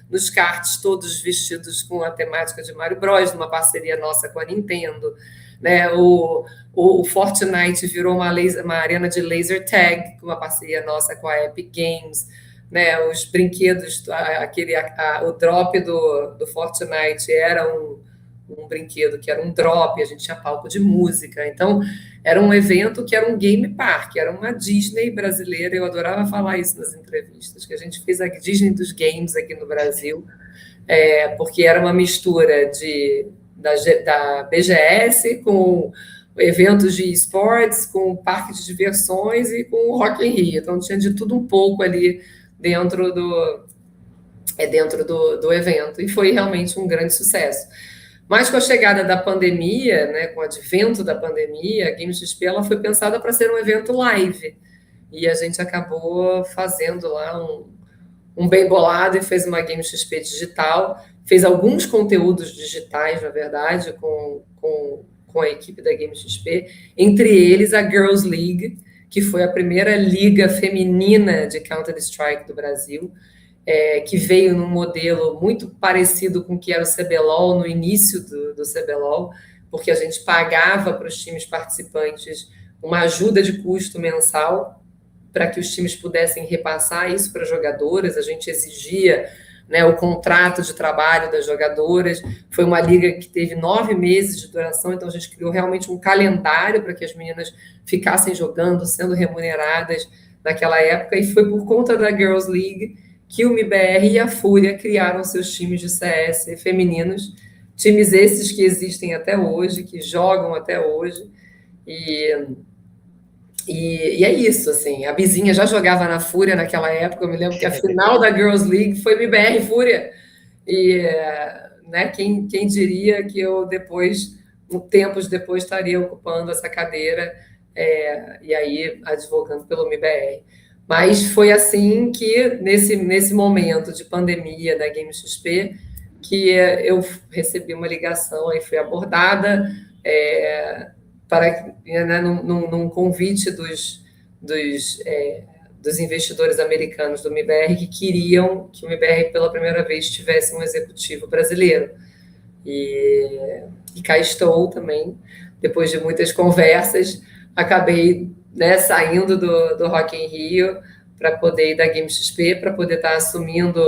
nos karts todos vestidos com a temática de Mario Bros, numa parceria nossa com a Nintendo, né? O Fortnite virou uma arena de laser tag, com uma parceria nossa com a Epic Games, né? Os brinquedos, o drop do Fortnite era um brinquedo que era um drop, a gente tinha palco de música, então era um evento que era um game park, era uma Disney brasileira. Eu adorava falar isso nas entrevistas, que a gente fez a Disney dos games aqui no Brasil, porque era uma mistura da BGS com eventos de esportes, com parque de diversões e com o Rock in Rio. Então tinha de tudo um pouco ali dentro do evento, e foi realmente um grande sucesso. Mas com a chegada da pandemia, né, com o advento da pandemia, a Game XP ela foi pensada para ser um evento live, e a gente acabou fazendo lá um bem bolado e fez uma Game XP digital, fez alguns conteúdos digitais, na verdade, com a equipe da Game XP, entre eles a Girls League, que foi a primeira liga feminina de Counter-Strike do Brasil, que veio num modelo muito parecido com o que era o CBLOL no início do CBLOL, porque a gente pagava para os times participantes uma ajuda de custo mensal para que os times pudessem repassar isso para jogadoras. A gente exigia, né, o contrato de trabalho das jogadoras. Foi uma liga que teve 9 meses de duração, então a gente criou realmente um calendário para que as meninas ficassem jogando, sendo remuneradas naquela época, e foi por conta da Girls League que o MIBR e a Fúria criaram seus times de CS femininos, times esses que existem até hoje, que jogam até hoje, e é isso, assim, a Bizinha já jogava na Fúria naquela época. Eu me lembro que a final da Girls League foi MIBR e Fúria, e né, quem diria que eu tempos depois, estaria ocupando essa cadeira, e aí advogando pelo MIBR. Mas foi assim que, nesse momento de pandemia da Game XP, que eu recebi uma ligação, aí fui abordada né, num convite dos investidores americanos do MIBR, que queriam que o MIBR, pela primeira vez, tivesse um executivo brasileiro. E cá estou também, depois de muitas conversas, acabei, né, saindo do Rock in Rio para poder ir da Game XP, para poder estar assumindo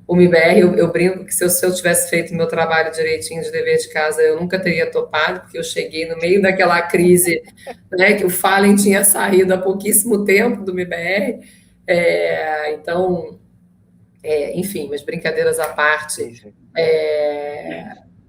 o MIBR. Eu brinco que se eu tivesse feito meu trabalho direitinho de dever de casa, eu nunca teria topado, porque eu cheguei no meio daquela crise, né, que o Fallen tinha saído há pouquíssimo tempo do MIBR. Então, enfim, mas brincadeiras à parte,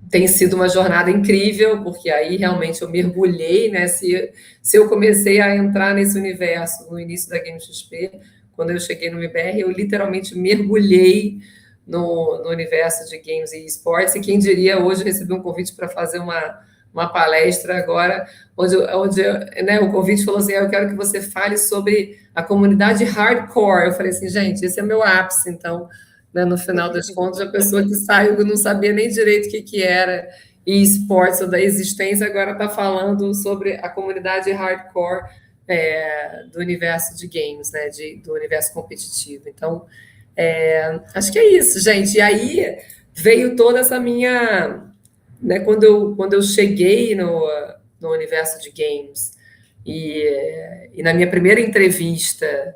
tem sido uma jornada incrível, porque aí realmente eu mergulhei, né? Se eu comecei a entrar nesse universo no início da Game XP, quando eu cheguei no MIBR, eu literalmente mergulhei no universo de games e esportes, e quem diria, hoje eu recebi um convite para fazer uma palestra agora, onde né, o convite falou assim: eu quero que você fale sobre a comunidade hardcore. Eu falei assim, gente, esse é meu ápice. Então, né, no final das contas, a pessoa que saiu não sabia nem direito o que era esportes ou da existência, agora está falando sobre a comunidade hardcore do universo de games, né, do universo competitivo. Então, acho que é isso, gente. E aí veio toda essa minha... Né, quando eu cheguei no universo de games e na minha primeira entrevista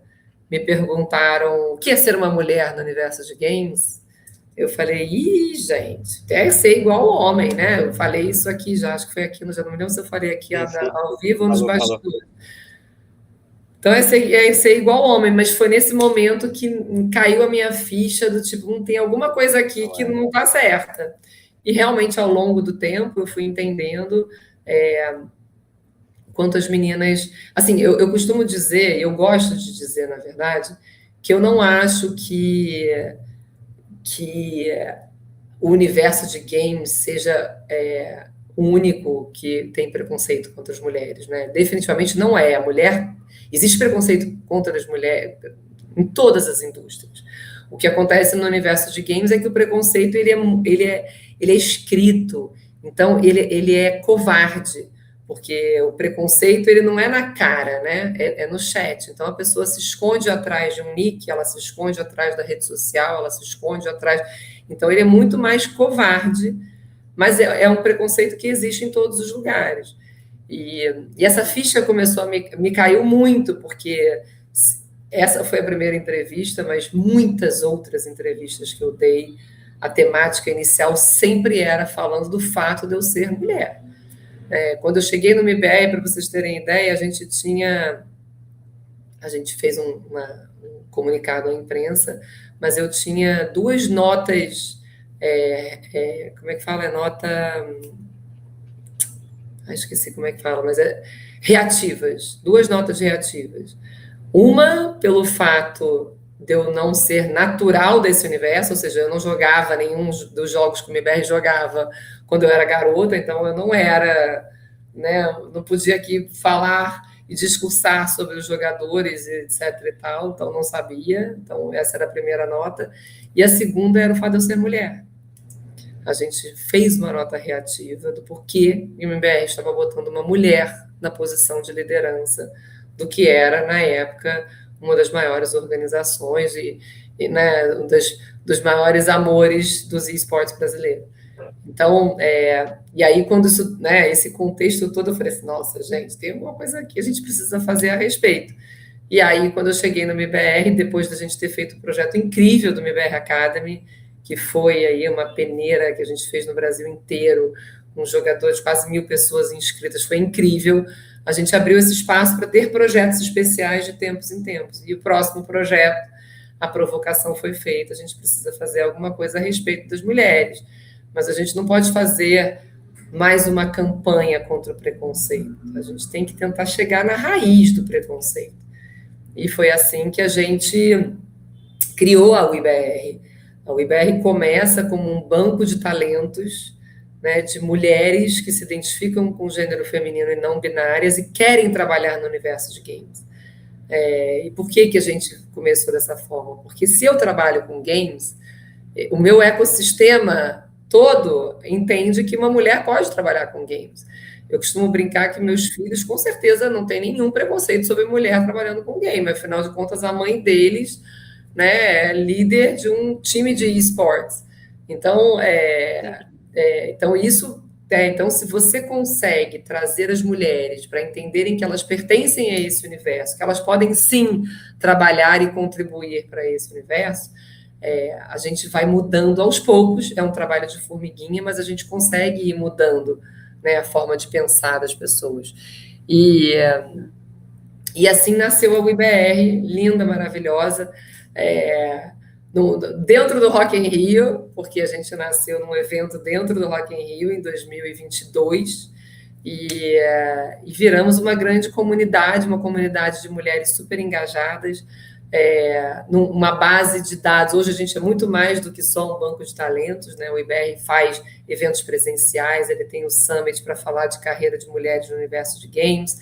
me perguntaram o que é ser uma mulher no universo de games, eu falei, gente, é ser igual ao homem, né? Eu falei isso aqui já, acho que foi aqui, já não me lembro se eu falei aqui ao vivo ou nos bastidores. Então, é ser igual ao homem, mas foi nesse momento que caiu a minha ficha do tipo, tem alguma coisa aqui que não está certa. E realmente, ao longo do tempo, eu fui entendendo quanto as meninas... Assim, eu costumo dizer, eu gosto de dizer, na verdade, que eu não acho que o universo de games seja o único que tem preconceito contra as mulheres, né? Definitivamente não é. A mulher... Existe preconceito contra as mulheres em todas as indústrias. O que acontece no universo de games é que o preconceito ele é escrito, então ele é covarde, porque o preconceito ele não é na cara, né? É no chat. Então a pessoa se esconde atrás de um nick, ela se esconde atrás da rede social, ela se esconde atrás. Então ele é muito mais covarde, mas é um preconceito que existe em todos os lugares. E essa ficha começou me caiu muito, porque essa foi a primeira entrevista, mas muitas outras entrevistas que eu dei, a temática inicial sempre era falando do fato de eu ser mulher. Quando eu cheguei no MBR, para vocês terem ideia, a gente fez um comunicado à imprensa, mas eu tinha 2 notas, como é que fala? Nota... esqueci como é que fala, mas reativas, 2 notas reativas. Uma, pelo fato de eu não ser natural desse universo, ou seja, eu não jogava nenhum dos jogos que o MBR jogava quando eu era garota, então eu não era, né, não podia aqui falar e discursar sobre os jogadores, etc e tal, então não sabia, então essa era a primeira nota, e a segunda era o fato de eu ser mulher. A gente fez uma nota reativa do porquê o MBR estava botando uma mulher na posição de liderança do que era, na época, uma das maiores organizações e né, dos maiores amores dos esportes brasileiros. Então, e aí, quando isso, né, esse contexto todo, eu falei assim, nossa, gente, tem alguma coisa aqui que a gente precisa fazer a respeito. E aí, quando eu cheguei no MBR, depois da gente ter feito um projeto incrível do MBR Academy, que foi aí uma peneira que a gente fez no Brasil inteiro, com jogadores, quase 1.000 pessoas inscritas, foi incrível. A gente abriu esse espaço para ter projetos especiais de tempos em tempos. E o próximo projeto, a provocação foi feita, a gente precisa fazer alguma coisa a respeito das mulheres, mas a gente não pode fazer mais uma campanha contra o preconceito. A gente tem que tentar chegar na raiz do preconceito. E foi assim que a gente criou a UIBR. A UIBR começa como um banco de talentos, né, de mulheres que se identificam com o gênero feminino e não binárias e querem trabalhar no universo de games. E por que a gente começou dessa forma? Porque se eu trabalho com games, o meu ecossistema todo entende que uma mulher pode trabalhar com games. Eu costumo brincar que meus filhos, com certeza, não têm nenhum preconceito sobre mulher trabalhando com game. Afinal de contas, a mãe deles, né, é líder de um time de esportes. Então, então, se você consegue trazer as mulheres para entenderem que elas pertencem a esse universo, que elas podem, sim, trabalhar e contribuir para esse universo, a gente vai mudando aos poucos. É um trabalho de formiguinha, mas a gente consegue ir mudando, né, a forma de pensar das pessoas. E assim nasceu a UIBR, linda, maravilhosa, dentro do Rock in Rio, porque a gente nasceu num evento dentro do Rock in Rio em 2022, e viramos uma grande comunidade, uma comunidade de mulheres super engajadas, numa base de dados. Hoje a gente é muito mais do que só um banco de talentos, né? O IBR faz eventos presenciais, ele tem o Summit para falar de carreira de mulheres no universo de games,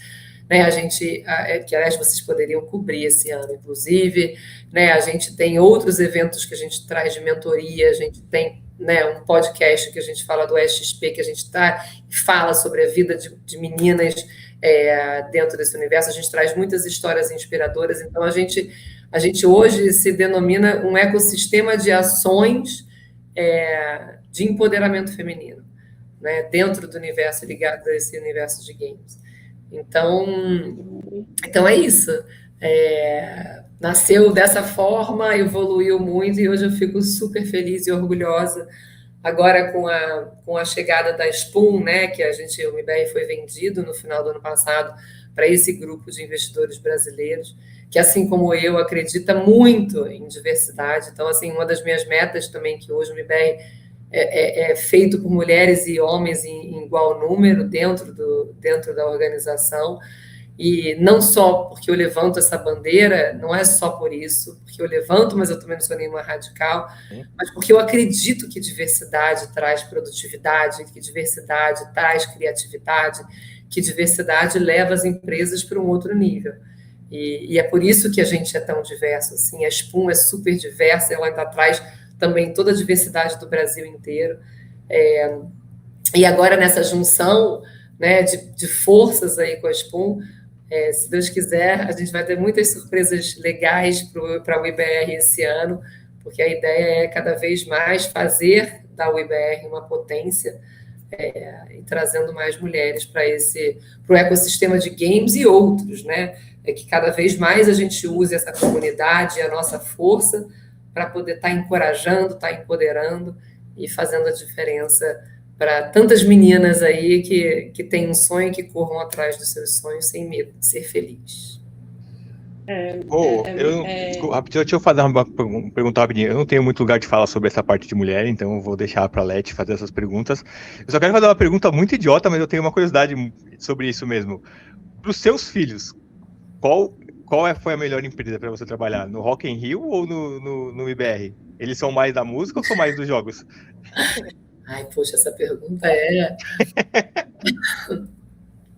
né? A gente, que aliás vocês poderiam cobrir esse ano, inclusive, né? A gente tem outros eventos que a gente traz de mentoria, a gente tem, né, um podcast que a gente fala do EXP, que a gente fala sobre a vida de meninas dentro desse universo, a gente traz muitas histórias inspiradoras, então a gente hoje se denomina um ecossistema de ações de empoderamento feminino, né, dentro do universo ligado a esse universo de games. Então é isso. Nasceu dessa forma, evoluiu muito e hoje eu fico super feliz e orgulhosa. Agora com a chegada da Spoon, né, que o MIBR foi vendido no final do ano passado para esse grupo de investidores brasileiros, que assim como eu acredita muito em diversidade. Então, assim, uma das minhas metas também que hoje o MIBR é feito por mulheres e homens em igual número dentro da organização. E não só porque eu levanto essa bandeira, não é só por isso, porque eu levanto, mas eu também não sou nenhuma radical, mas porque eu acredito que diversidade traz produtividade, que diversidade traz criatividade, que diversidade leva as empresas para um outro nível. E é por isso que a gente é tão diverso. Assim, a Spoon é super diversa, ela ainda traz também toda a diversidade do Brasil inteiro. E agora, nessa junção, né, de forças aí com a Spoon, se Deus quiser, a gente vai ter muitas surpresas legais para a UIBR esse ano, porque a ideia é cada vez mais fazer da UIBR uma potência e trazendo mais mulheres para o ecossistema de games e outros, né? Que cada vez mais a gente use essa comunidade e a nossa força para poder estar encorajando, estar empoderando e fazendo a diferença para tantas meninas aí que têm um sonho, que corram atrás dos seus sonhos sem medo de ser feliz. Deixa eu fazer uma pergunta rapidinho. Eu não tenho muito lugar de falar sobre essa parte de mulher, então eu vou deixar para a Leti fazer essas perguntas. Eu só quero fazer uma pergunta muito idiota, mas eu tenho uma curiosidade sobre isso mesmo. Para os seus filhos, qual foi a melhor empresa para você trabalhar? No Rock in Rio ou no IBR? Eles são mais da música ou são mais dos jogos? Ai, poxa, essa pergunta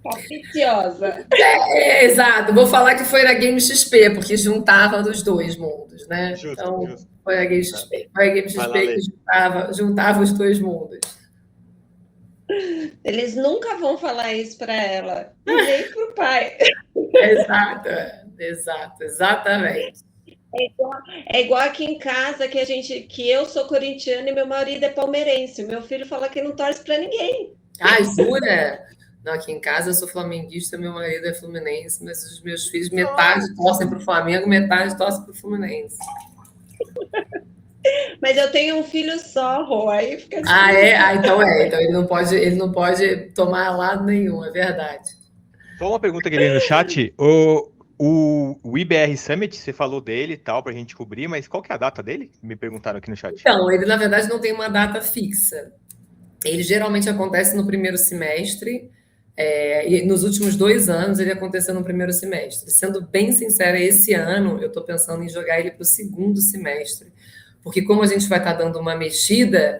capciosa. Exato. Vou falar que foi na Game XP, porque juntava dos dois mundos, né? Justo, então, justo. Foi a Game XP. Foi a Game XP que juntava os dois mundos. Eles nunca vão falar isso para ela, e nem para o pai. Exatamente. É igual aqui em casa que eu sou corintiana e meu marido é palmeirense. Meu filho fala que não torce para ninguém. Ah, jura? Não, aqui em casa eu sou flamenguista, meu marido é fluminense, mas os meus filhos metade torcem para o Flamengo, metade torcem para o Fluminense. Mas eu tenho um filho só, Rô, aí fica assim. Então ele não pode tomar lado nenhum, é verdade. Só uma pergunta que veio no chat. O IBR Summit, você falou dele e tal, pra gente cobrir, mas qual que é a data dele? Me perguntaram aqui no chat. Então, ele na verdade não tem uma data fixa. Ele geralmente acontece no primeiro semestre, e nos últimos 2 anos ele aconteceu no primeiro semestre. Sendo bem sincera, esse ano eu estou pensando em jogar ele para o segundo semestre, porque como a gente vai estar dando uma mexida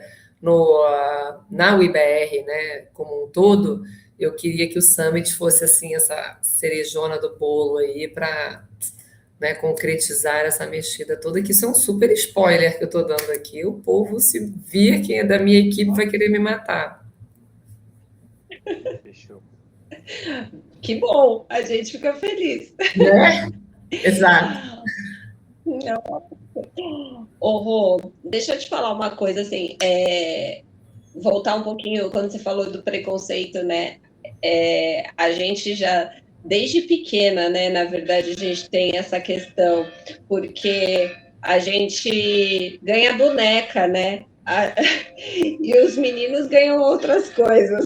na UIBR, né, como um todo, eu queria que o Summit fosse assim, essa cerejona do bolo aí para, né, concretizar essa mexida toda, que isso é um super spoiler que eu estou dando aqui. O povo, se vir quem é da minha equipe, vai querer me matar. Fechou. Que bom, a gente fica feliz. Né? Exato. Rô, deixa eu te falar uma coisa, assim, voltar um pouquinho, quando você falou do preconceito, né? A gente já, desde pequena, né, na verdade, a gente tem essa questão, porque a gente ganha boneca, né? E os meninos ganham outras coisas.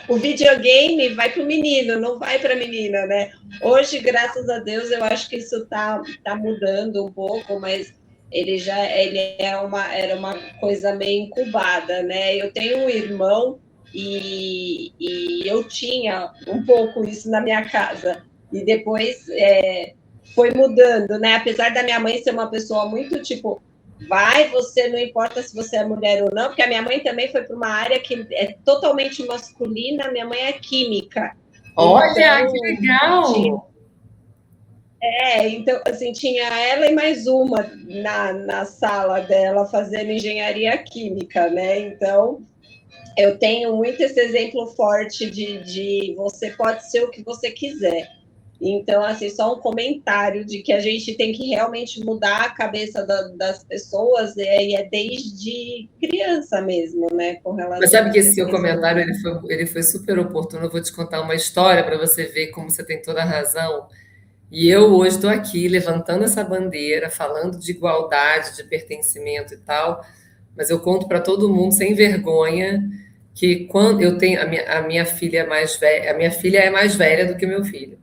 O videogame vai para o menino, não vai para a menina, né? Hoje, graças a Deus, eu acho que isso tá mudando um pouco, mas era uma coisa meio incubada, né? Eu tenho um irmão e eu tinha um pouco isso na minha casa. E depois foi mudando, né? Apesar da minha mãe ser uma pessoa muito, tipo, você não importa se você é mulher ou não, porque a minha mãe também foi para uma área que é totalmente masculina, minha mãe é química. Olha, então, que legal! Então, assim, tinha ela e mais uma na sala dela fazendo engenharia química, né? Então, eu tenho muito esse exemplo forte de você pode ser o que você quiser. Então, assim, só um comentário de que a gente tem que realmente mudar a cabeça das pessoas, e é desde criança mesmo, né? Com relação Mas sabe que a esse essa seu questão. comentário ele foi super oportuno. Eu vou te contar uma história para você ver como você tem toda a razão. E eu hoje estou aqui levantando essa bandeira, falando de igualdade, de pertencimento e tal, mas eu conto para todo mundo sem vergonha que quando eu tenho a minha filha mais velha, a minha filha é mais velha do que o meu filho.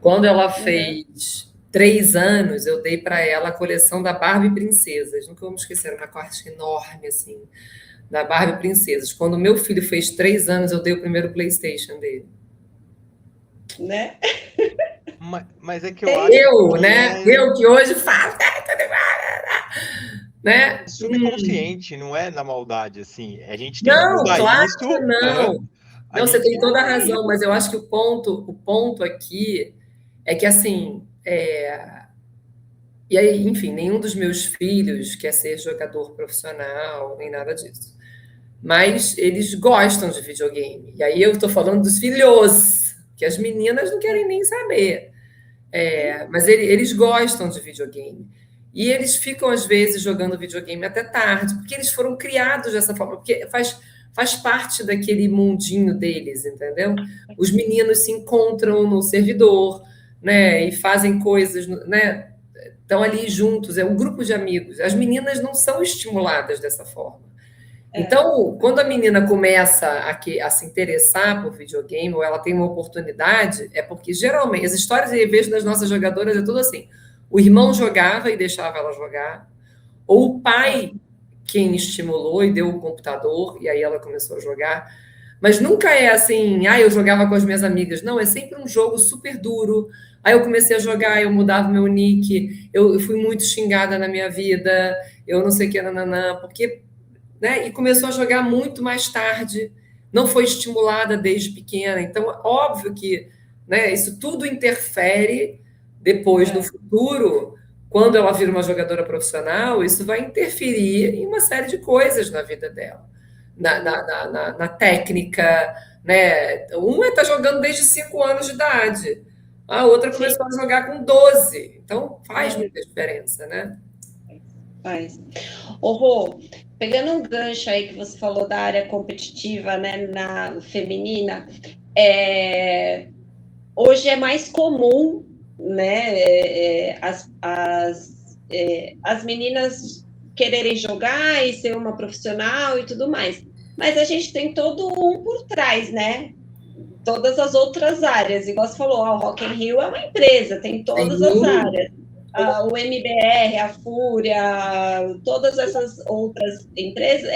Quando ela Uhum. fez 3 anos, eu dei para ela a coleção da Barbie Princesas. Nunca vou me esquecer, uma caixa enorme assim, da Barbie Princesas. Quando meu filho fez 3 anos, eu dei o primeiro PlayStation dele. Né? Mas é que eu acho Eu, que né? Eu que hoje falo, né? subconsciente, não é na maldade, assim. A gente tem que Não, mudar claro isso. que Aham. não. A Não, você gente tem tem que toda a mudar razão, isso. mas eu acho que o ponto aqui é que assim, e aí, enfim, nenhum dos meus filhos quer ser jogador profissional, nem nada disso. Mas eles gostam de videogame. E aí eu estou falando dos filhos, que as meninas não querem nem saber. Mas eles gostam de videogame. E eles ficam, às vezes, jogando videogame até tarde, porque eles foram criados dessa forma, porque faz parte daquele mundinho deles, entendeu? Os meninos se encontram no servidor, né? E fazem coisas, né? Estão ali juntos, é um grupo de amigos. As meninas não são estimuladas dessa forma. É, Então, quando a menina começa a se interessar por videogame, ou ela tem uma oportunidade, é porque geralmente as histórias que eu vejo das nossas jogadoras é tudo assim: o irmão jogava e deixava ela jogar, ou o é, pai quem estimulou e deu o computador, e aí ela começou a jogar. Mas nunca é assim, eu jogava com as minhas amigas. Não, é sempre um jogo super duro. Aí eu comecei a jogar, eu mudava meu nick, eu fui muito xingada na minha vida, eu não sei o que, nananã, porque, né? E começou a jogar muito mais tarde, não foi estimulada desde pequena. Então, óbvio que, né, isso tudo interfere depois no é, futuro, quando ela vira uma jogadora profissional, isso vai interferir em uma série de coisas na vida dela, na técnica, né? Uma está jogando desde 5 anos de idade, a outra sim, começou a jogar com 12, então faz uhum, muita diferença, né? faz. Ô, Rô, pegando um gancho aí que você falou da área competitiva, né, na feminina, é, hoje é mais comum, né, as meninas quererem jogar e ser uma profissional e tudo mais. Mas a gente tem todo um por trás, né? Todas as outras áreas. Igual você falou, o Rock in Rio é uma empresa, tem todas as Sim. áreas. O MBR, a Fúria, todas essas outras empresas,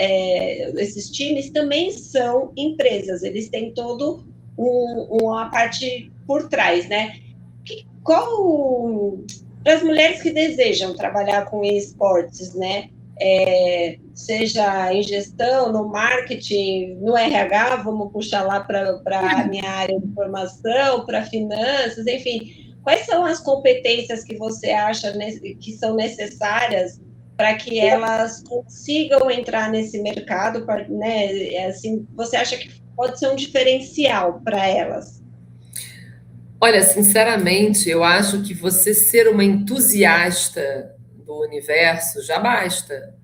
esses times também são empresas, eles têm todo uma parte por trás, né? Qual para as mulheres que desejam trabalhar com esportes, né? Seja em gestão, no marketing, no RH, vamos puxar lá para a minha área de formação, para finanças, enfim. Quais são as competências que você acha que são necessárias para que elas consigam entrar nesse mercado, né? Assim, você acha que pode ser um diferencial para elas? Olha, sinceramente, eu acho que você ser uma entusiasta do universo já basta,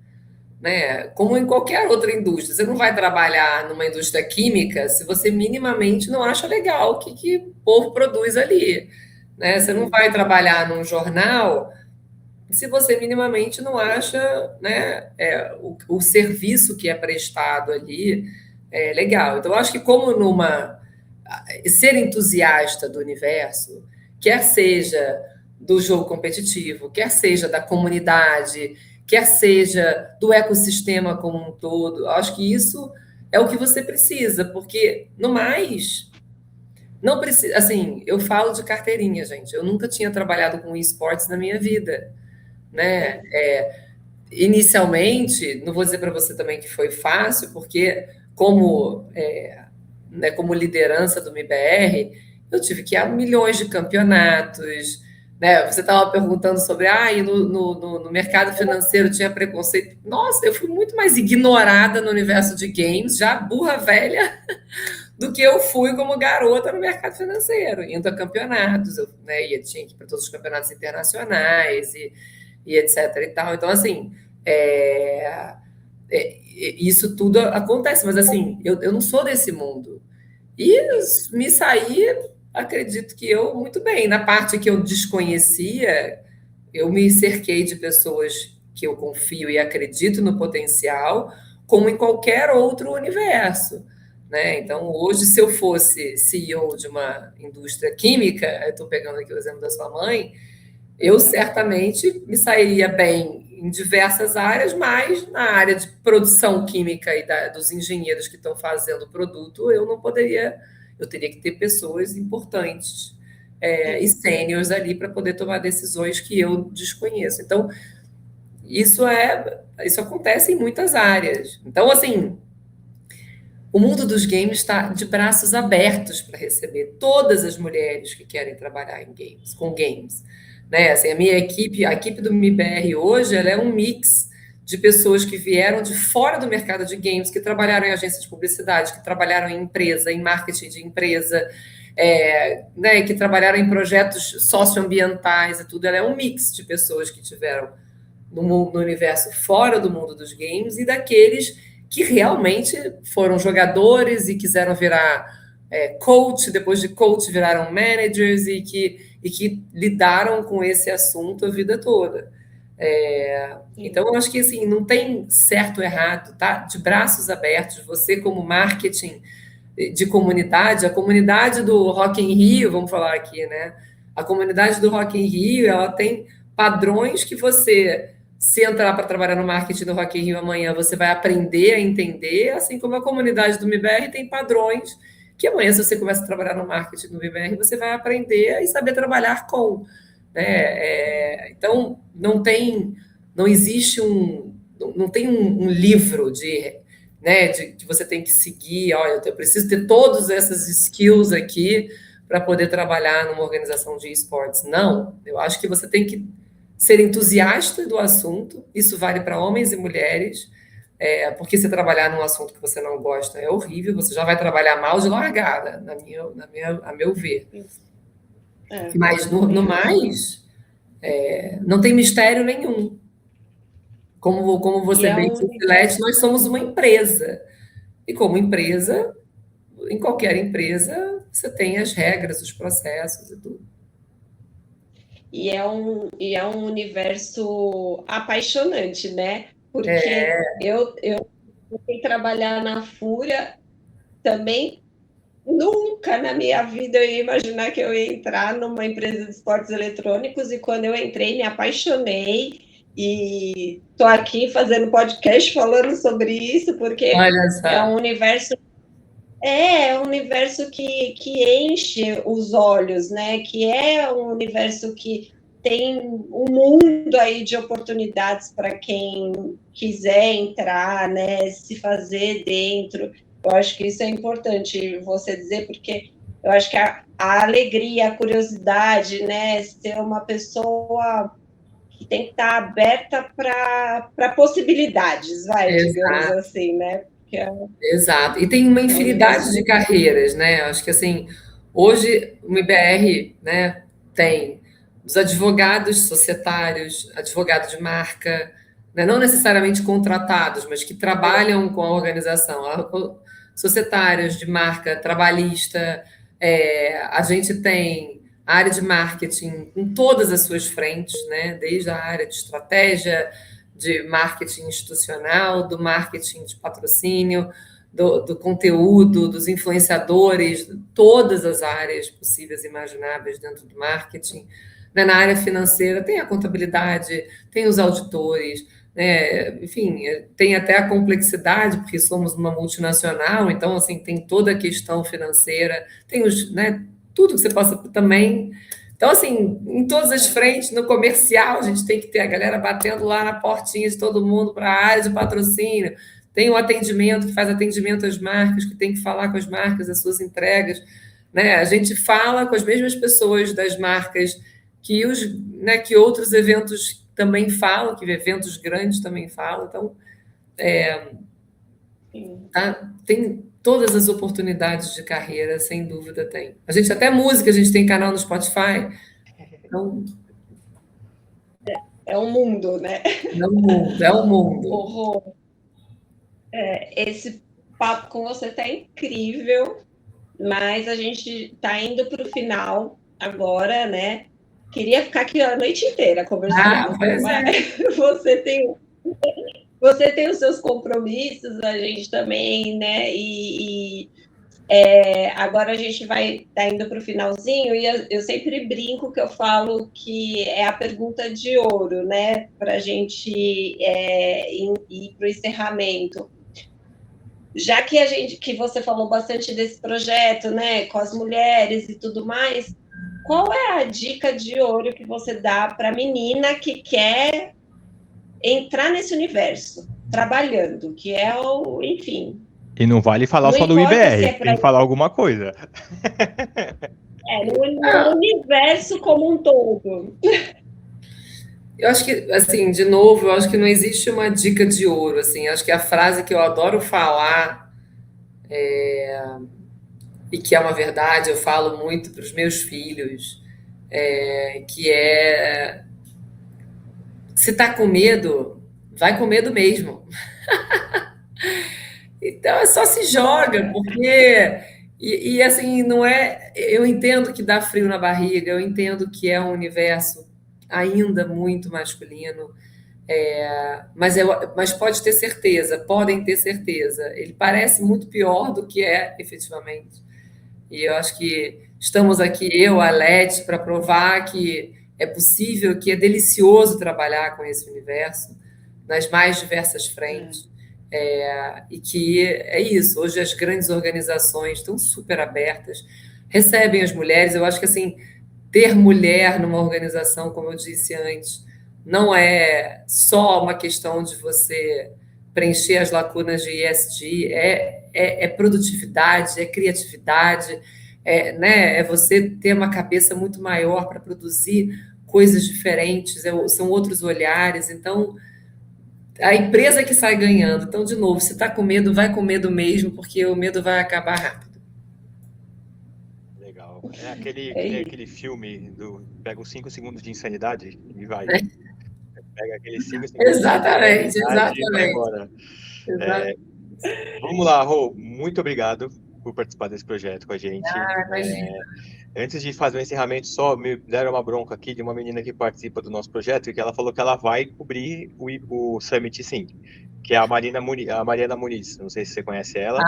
né? Como em qualquer outra indústria. Você não vai trabalhar numa indústria química se você minimamente não acha legal o que o povo produz ali, né? Você não vai trabalhar num jornal se você minimamente não acha, né, o serviço que é prestado ali é legal. Então, eu acho que como ser entusiasta do universo, quer seja do jogo competitivo, quer seja da comunidade, quer seja do ecossistema como um todo, eu acho que isso é o que você precisa, porque no mais não precisa, assim, eu falo de carteirinha, gente. Eu nunca tinha trabalhado com esportes na minha vida, né? Inicialmente, não vou dizer para você também que foi fácil, porque como liderança do MIBR, eu tive que ir a milhões de campeonatos, né? Você estava perguntando sobre, e no mercado financeiro tinha preconceito. Nossa, eu fui muito mais ignorada no universo de games, já burra velha, do que eu fui como garota no mercado financeiro, indo a campeonatos, né? Tinha que ir para todos os campeonatos internacionais e etc e tal. Então, assim, isso tudo acontece, mas assim, eu não sou desse mundo. E me saí, acredito que eu muito bem. Na parte que eu desconhecia, eu me cerquei de pessoas que eu confio e acredito no potencial, como em qualquer outro universo, né? Então, hoje, se eu fosse CEO de uma indústria química, eu estou pegando aqui o exemplo da sua mãe, eu certamente me sairia bem em diversas áreas, mas na área de produção química e dos engenheiros que estão fazendo o produto, eu não poderia, eu teria que ter pessoas importantes e sêniores ali para poder tomar decisões que eu desconheço. Então, isso acontece em muitas áreas. Então, assim, o mundo dos games está de braços abertos para receber todas as mulheres que querem trabalhar em games, com games. Né? Assim, a equipe do MIBR hoje, ela é um mix de pessoas que vieram de fora do mercado de games, que trabalharam em agência de publicidade, que trabalharam em empresa, em marketing de empresa, né, que trabalharam em projetos socioambientais e tudo. Ela é um mix de pessoas que tiveram no universo fora do mundo dos games e daqueles que realmente foram jogadores e quiseram virar coach, depois de coach viraram managers e que lidaram com esse assunto a vida toda. Então, eu acho que assim, não tem certo ou errado, tá? De braços abertos, você como marketing de comunidade, a comunidade do Rock in Rio, vamos falar aqui, né? A comunidade do Rock in Rio, ela tem padrões que você, se entrar para trabalhar no marketing do Rock in Rio amanhã, você vai aprender a entender, assim como a comunidade do MIBR tem padrões que amanhã, se você começa a trabalhar no marketing do MIBR, você vai aprender e saber trabalhar com. Né? Então, não existe não tem um livro né, que você tem que seguir, olha, eu preciso ter todas essas skills aqui para poder trabalhar numa organização de esportes. Não, eu acho que você tem que ser entusiasta do assunto, isso vale para homens e mulheres, porque se trabalhar num assunto que você não gosta é horrível, você já vai trabalhar mal de largada, a meu ver. Mas, no mais, não tem mistério nenhum. Como você bem disse, Celeste, nós somos uma empresa. E como empresa, em qualquer empresa, você tem as regras, os processos e tudo. E é um universo apaixonante, né? Porque eu fui trabalhar na Fúria também. Nunca na minha vida eu ia imaginar que eu ia entrar numa empresa de esportes eletrônicos, e quando eu entrei, me apaixonei e estou aqui fazendo podcast falando sobre isso, porque é um universo que enche os olhos, né? Que é um universo que tem um mundo aí de oportunidades para quem quiser entrar, né? Se fazer dentro. Eu acho que isso é importante você dizer, porque eu acho que a alegria, a curiosidade, né? Ser uma pessoa que tem que estar aberta para possibilidades, digamos assim, né? Exato. E tem uma infinidade de carreiras, né? Acho que assim, hoje o MIBR, né, tem os advogados societários, advogado de marca, né, não necessariamente contratados, mas que trabalham com a organização, societários de marca, trabalhista, a gente tem a área de marketing em todas as suas frentes, né? Desde a área de estratégia, de marketing institucional, do marketing de patrocínio, do conteúdo, dos influenciadores, todas as áreas possíveis e imagináveis dentro do marketing. Na área financeira tem a contabilidade, tem os auditores, enfim, tem até a complexidade, porque somos uma multinacional, então, assim, tem toda a questão financeira, tem tudo que você possa também. Então, assim, em todas as frentes, no comercial, a gente tem que ter a galera batendo lá na portinha de todo mundo para a área de patrocínio. Tem o atendimento, que faz atendimento às marcas, que tem que falar com as marcas as suas entregas. Né? A gente fala com as mesmas pessoas das marcas que outros eventos também falam, que eventos grandes também falam. Então, tem todas as oportunidades de carreira, sem dúvida tem. A gente até música, a gente tem canal no Spotify. Então, é um mundo, né? É um mundo. Esse papo com você está incrível, mas a gente está indo para o final agora, né? Queria ficar aqui a noite inteira conversando, mas você tem os seus compromissos, a gente também, né? Agora a gente vai estar indo para o finalzinho, e eu sempre brinco que eu falo que é a pergunta de ouro, né? Para a gente ir para o encerramento. Já que você falou bastante desse projeto, né? Com as mulheres e tudo mais, qual é a dica de ouro que você dá para a menina que quer entrar nesse universo, trabalhando, que é enfim... E não vale falar só do IBR, tem que falar alguma coisa. No universo como um todo. Eu acho que, assim, de novo, eu acho que não existe uma dica de ouro, assim. Acho que a frase que eu adoro falar, e que é uma verdade, eu falo muito para os meus filhos, que se tá com medo, vai com medo mesmo. Então, só se joga, porque... E assim, não é... Eu entendo que dá frio na barriga, eu entendo que é um universo ainda muito masculino, mas pode ter certeza, podem ter certeza. Ele parece muito pior do que é, efetivamente. E eu acho que estamos aqui, eu, a Leti, para provar que é possível, que é delicioso trabalhar com esse universo nas mais diversas frentes. E que é isso, hoje as grandes organizações estão super abertas, recebem as mulheres. Eu acho que, assim, ter mulher numa organização, como eu disse antes, não é só uma questão de você preencher as lacunas de ESG, é produtividade, é criatividade, né? É você ter uma cabeça muito maior para produzir coisas diferentes, são outros olhares. Então, a empresa que sai ganhando. Então, de novo, se está com medo, vai com medo mesmo, porque o medo vai acabar rápido. Legal. É aquele filme pega os 5 segundos de insanidade e vai. Pega aqueles 5 segundos Exatamente, e vai embora. Vamos lá, Rô. Muito obrigado por participar desse projeto com a gente. Antes de fazer o encerramento, só me deram uma bronca aqui de uma menina que participa do nosso projeto e que ela falou que ela vai cobrir o Summit, sim, que é a Mariana Muniz. Não sei se você conhece ela.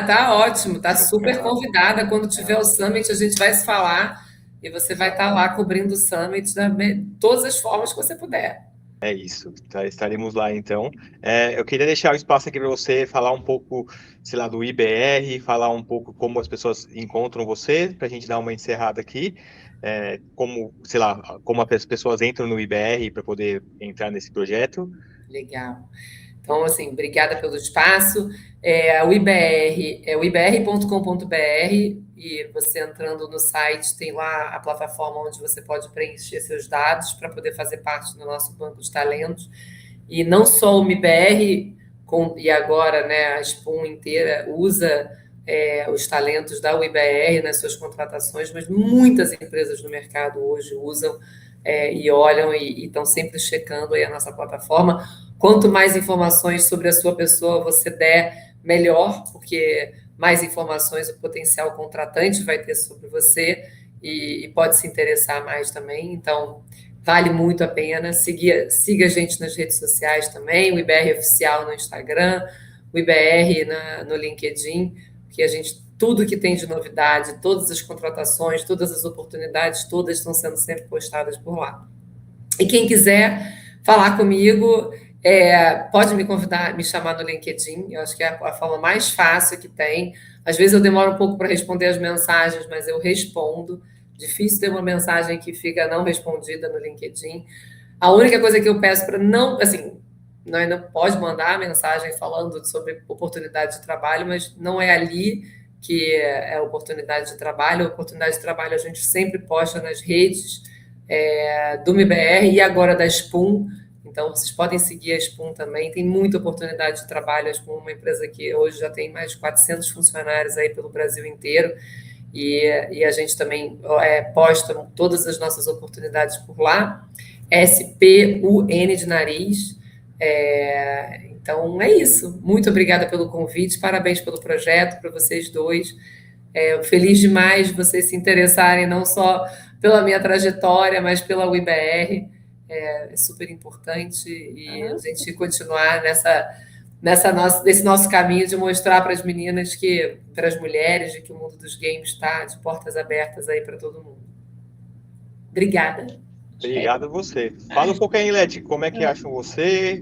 Tá ótimo, tá super convidada. Quando tiver o Summit, a gente vai se falar e você vai estar lá cobrindo o Summit de todas as formas que você puder. É isso, estaremos lá então. Eu queria deixar o espaço aqui para você falar um pouco, sei lá, do IBR, falar um pouco como as pessoas encontram você, para a gente dar uma encerrada aqui, como as pessoas entram no IBR para poder entrar nesse projeto. Legal. Então, assim, obrigada pelo espaço. O IBR é o ibr.com.br, e você entrando no site tem lá a plataforma onde você pode preencher seus dados para poder fazer parte do nosso banco de talentos. E não só o IBR, e agora, né, a SPUM inteira usa os talentos da UIBR nas suas contratações, mas muitas empresas no mercado hoje usam e olham e estão sempre checando aí a nossa plataforma. Quanto mais informações sobre a sua pessoa você der, melhor, porque mais informações o potencial contratante vai ter sobre você e pode se interessar mais também. Então, vale muito a pena. Siga a gente nas redes sociais também, o IBR Oficial no Instagram, o IBR no LinkedIn, que tudo que tem de novidade, todas as contratações, todas as oportunidades, todas estão sendo sempre postadas por lá. E quem quiser falar comigo, pode me convidar, me chamar no LinkedIn. Eu acho que é a forma mais fácil que tem. Às vezes eu demoro um pouco para responder as mensagens, mas eu respondo. Difícil ter uma mensagem que fica não respondida no LinkedIn. A única coisa que eu peço para não pode mandar mensagem falando sobre oportunidade de trabalho, mas não é ali que é oportunidade de trabalho. A oportunidade de trabalho a gente sempre posta nas redes do MBR e agora da SPUM. Então, vocês podem seguir a SPUM também. Tem muita oportunidade de trabalho. A SPUM é uma empresa que hoje já tem mais de 400 funcionários aí pelo Brasil inteiro. E a gente também posta todas as nossas oportunidades por lá. SPUN de nariz. Então, é isso. Muito obrigada pelo convite. Parabéns pelo projeto, para vocês dois. Feliz demais de vocês se interessarem não só pela minha trajetória, mas pela UIBR. É super importante e a gente continuar nesse nosso caminho de mostrar para as meninas, para as mulheres, de que o mundo dos games está de portas abertas aí para todo mundo. Obrigada. Obrigado a você. Fala um pouco aí, Leti, como é que acham você?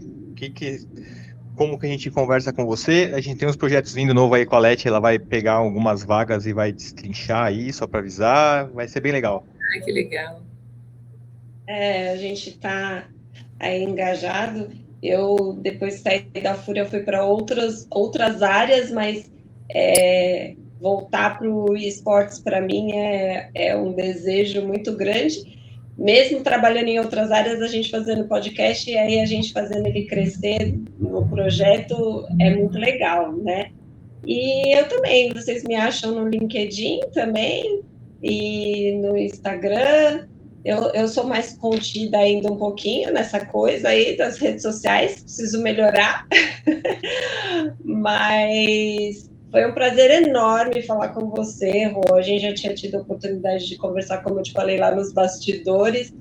Como que a gente conversa com você? A gente tem uns projetos vindo novo aí com a Leti, ela vai pegar algumas vagas e vai destrinchar aí, só para avisar. Vai ser bem legal. Que legal. A gente está aí engajado. Eu, depois de sair da Fúria, fui para outras áreas, mas voltar para o esportes, para mim, é um desejo muito grande. Mesmo trabalhando em outras áreas, a gente fazendo podcast e aí a gente fazendo ele crescer no projeto é muito legal, né? E eu também, vocês me acham no LinkedIn também e no Instagram. Eu sou mais contida ainda um pouquinho nessa coisa aí das redes sociais, preciso melhorar. Mas foi um prazer enorme falar com você, Rô. A gente já tinha tido a oportunidade de conversar, como eu te falei, lá nos bastidores,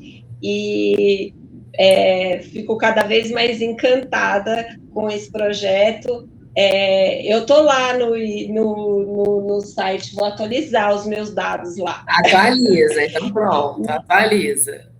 e fico cada vez mais encantada com esse projeto. Eu estou lá no site, vou atualizar os meus dados lá. Atualiza, então pronto, atualiza.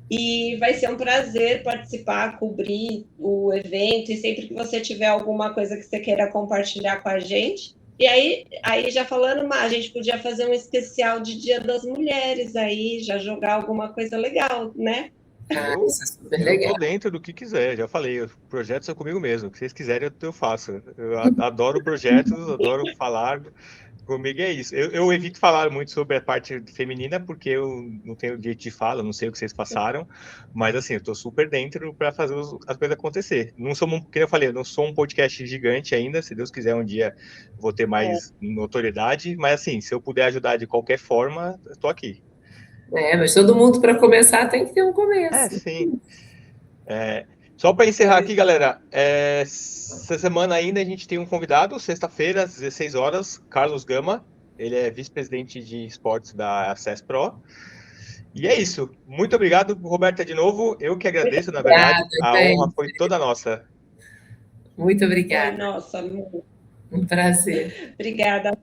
E vai ser um prazer participar, cobrir o evento, e sempre que você tiver alguma coisa que você queira compartilhar com a gente. E aí já falando, a gente podia fazer um especial de Dia das Mulheres aí, já jogar alguma coisa legal, né? Isso é super legal. Eu tô dentro do que quiser, já falei, o projeto é comigo mesmo, o que vocês quiserem eu faço. Eu adoro projetos, adoro falar, comigo é isso. Eu evito falar muito sobre a parte feminina, porque eu não tenho direito de fala, não sei o que vocês passaram, mas assim, eu tô super dentro para fazer as coisas acontecer. Não sou, como eu falei, eu não sou um podcast gigante ainda, se Deus quiser um dia vou ter mais notoriedade, mas assim, se eu puder ajudar de qualquer forma, eu tô aqui. Mas todo mundo, para começar, tem que ter um começo. Sim. Só para encerrar aqui, galera, essa semana ainda a gente tem um convidado, sexta-feira, às 16 horas, Carlos Gama. Ele é vice-presidente de esportes da Access Pro. E é isso. Muito obrigado, Roberta, de novo. Eu que agradeço, na verdade. A honra foi toda nossa. Muito obrigada. Nossa, um prazer. Obrigada.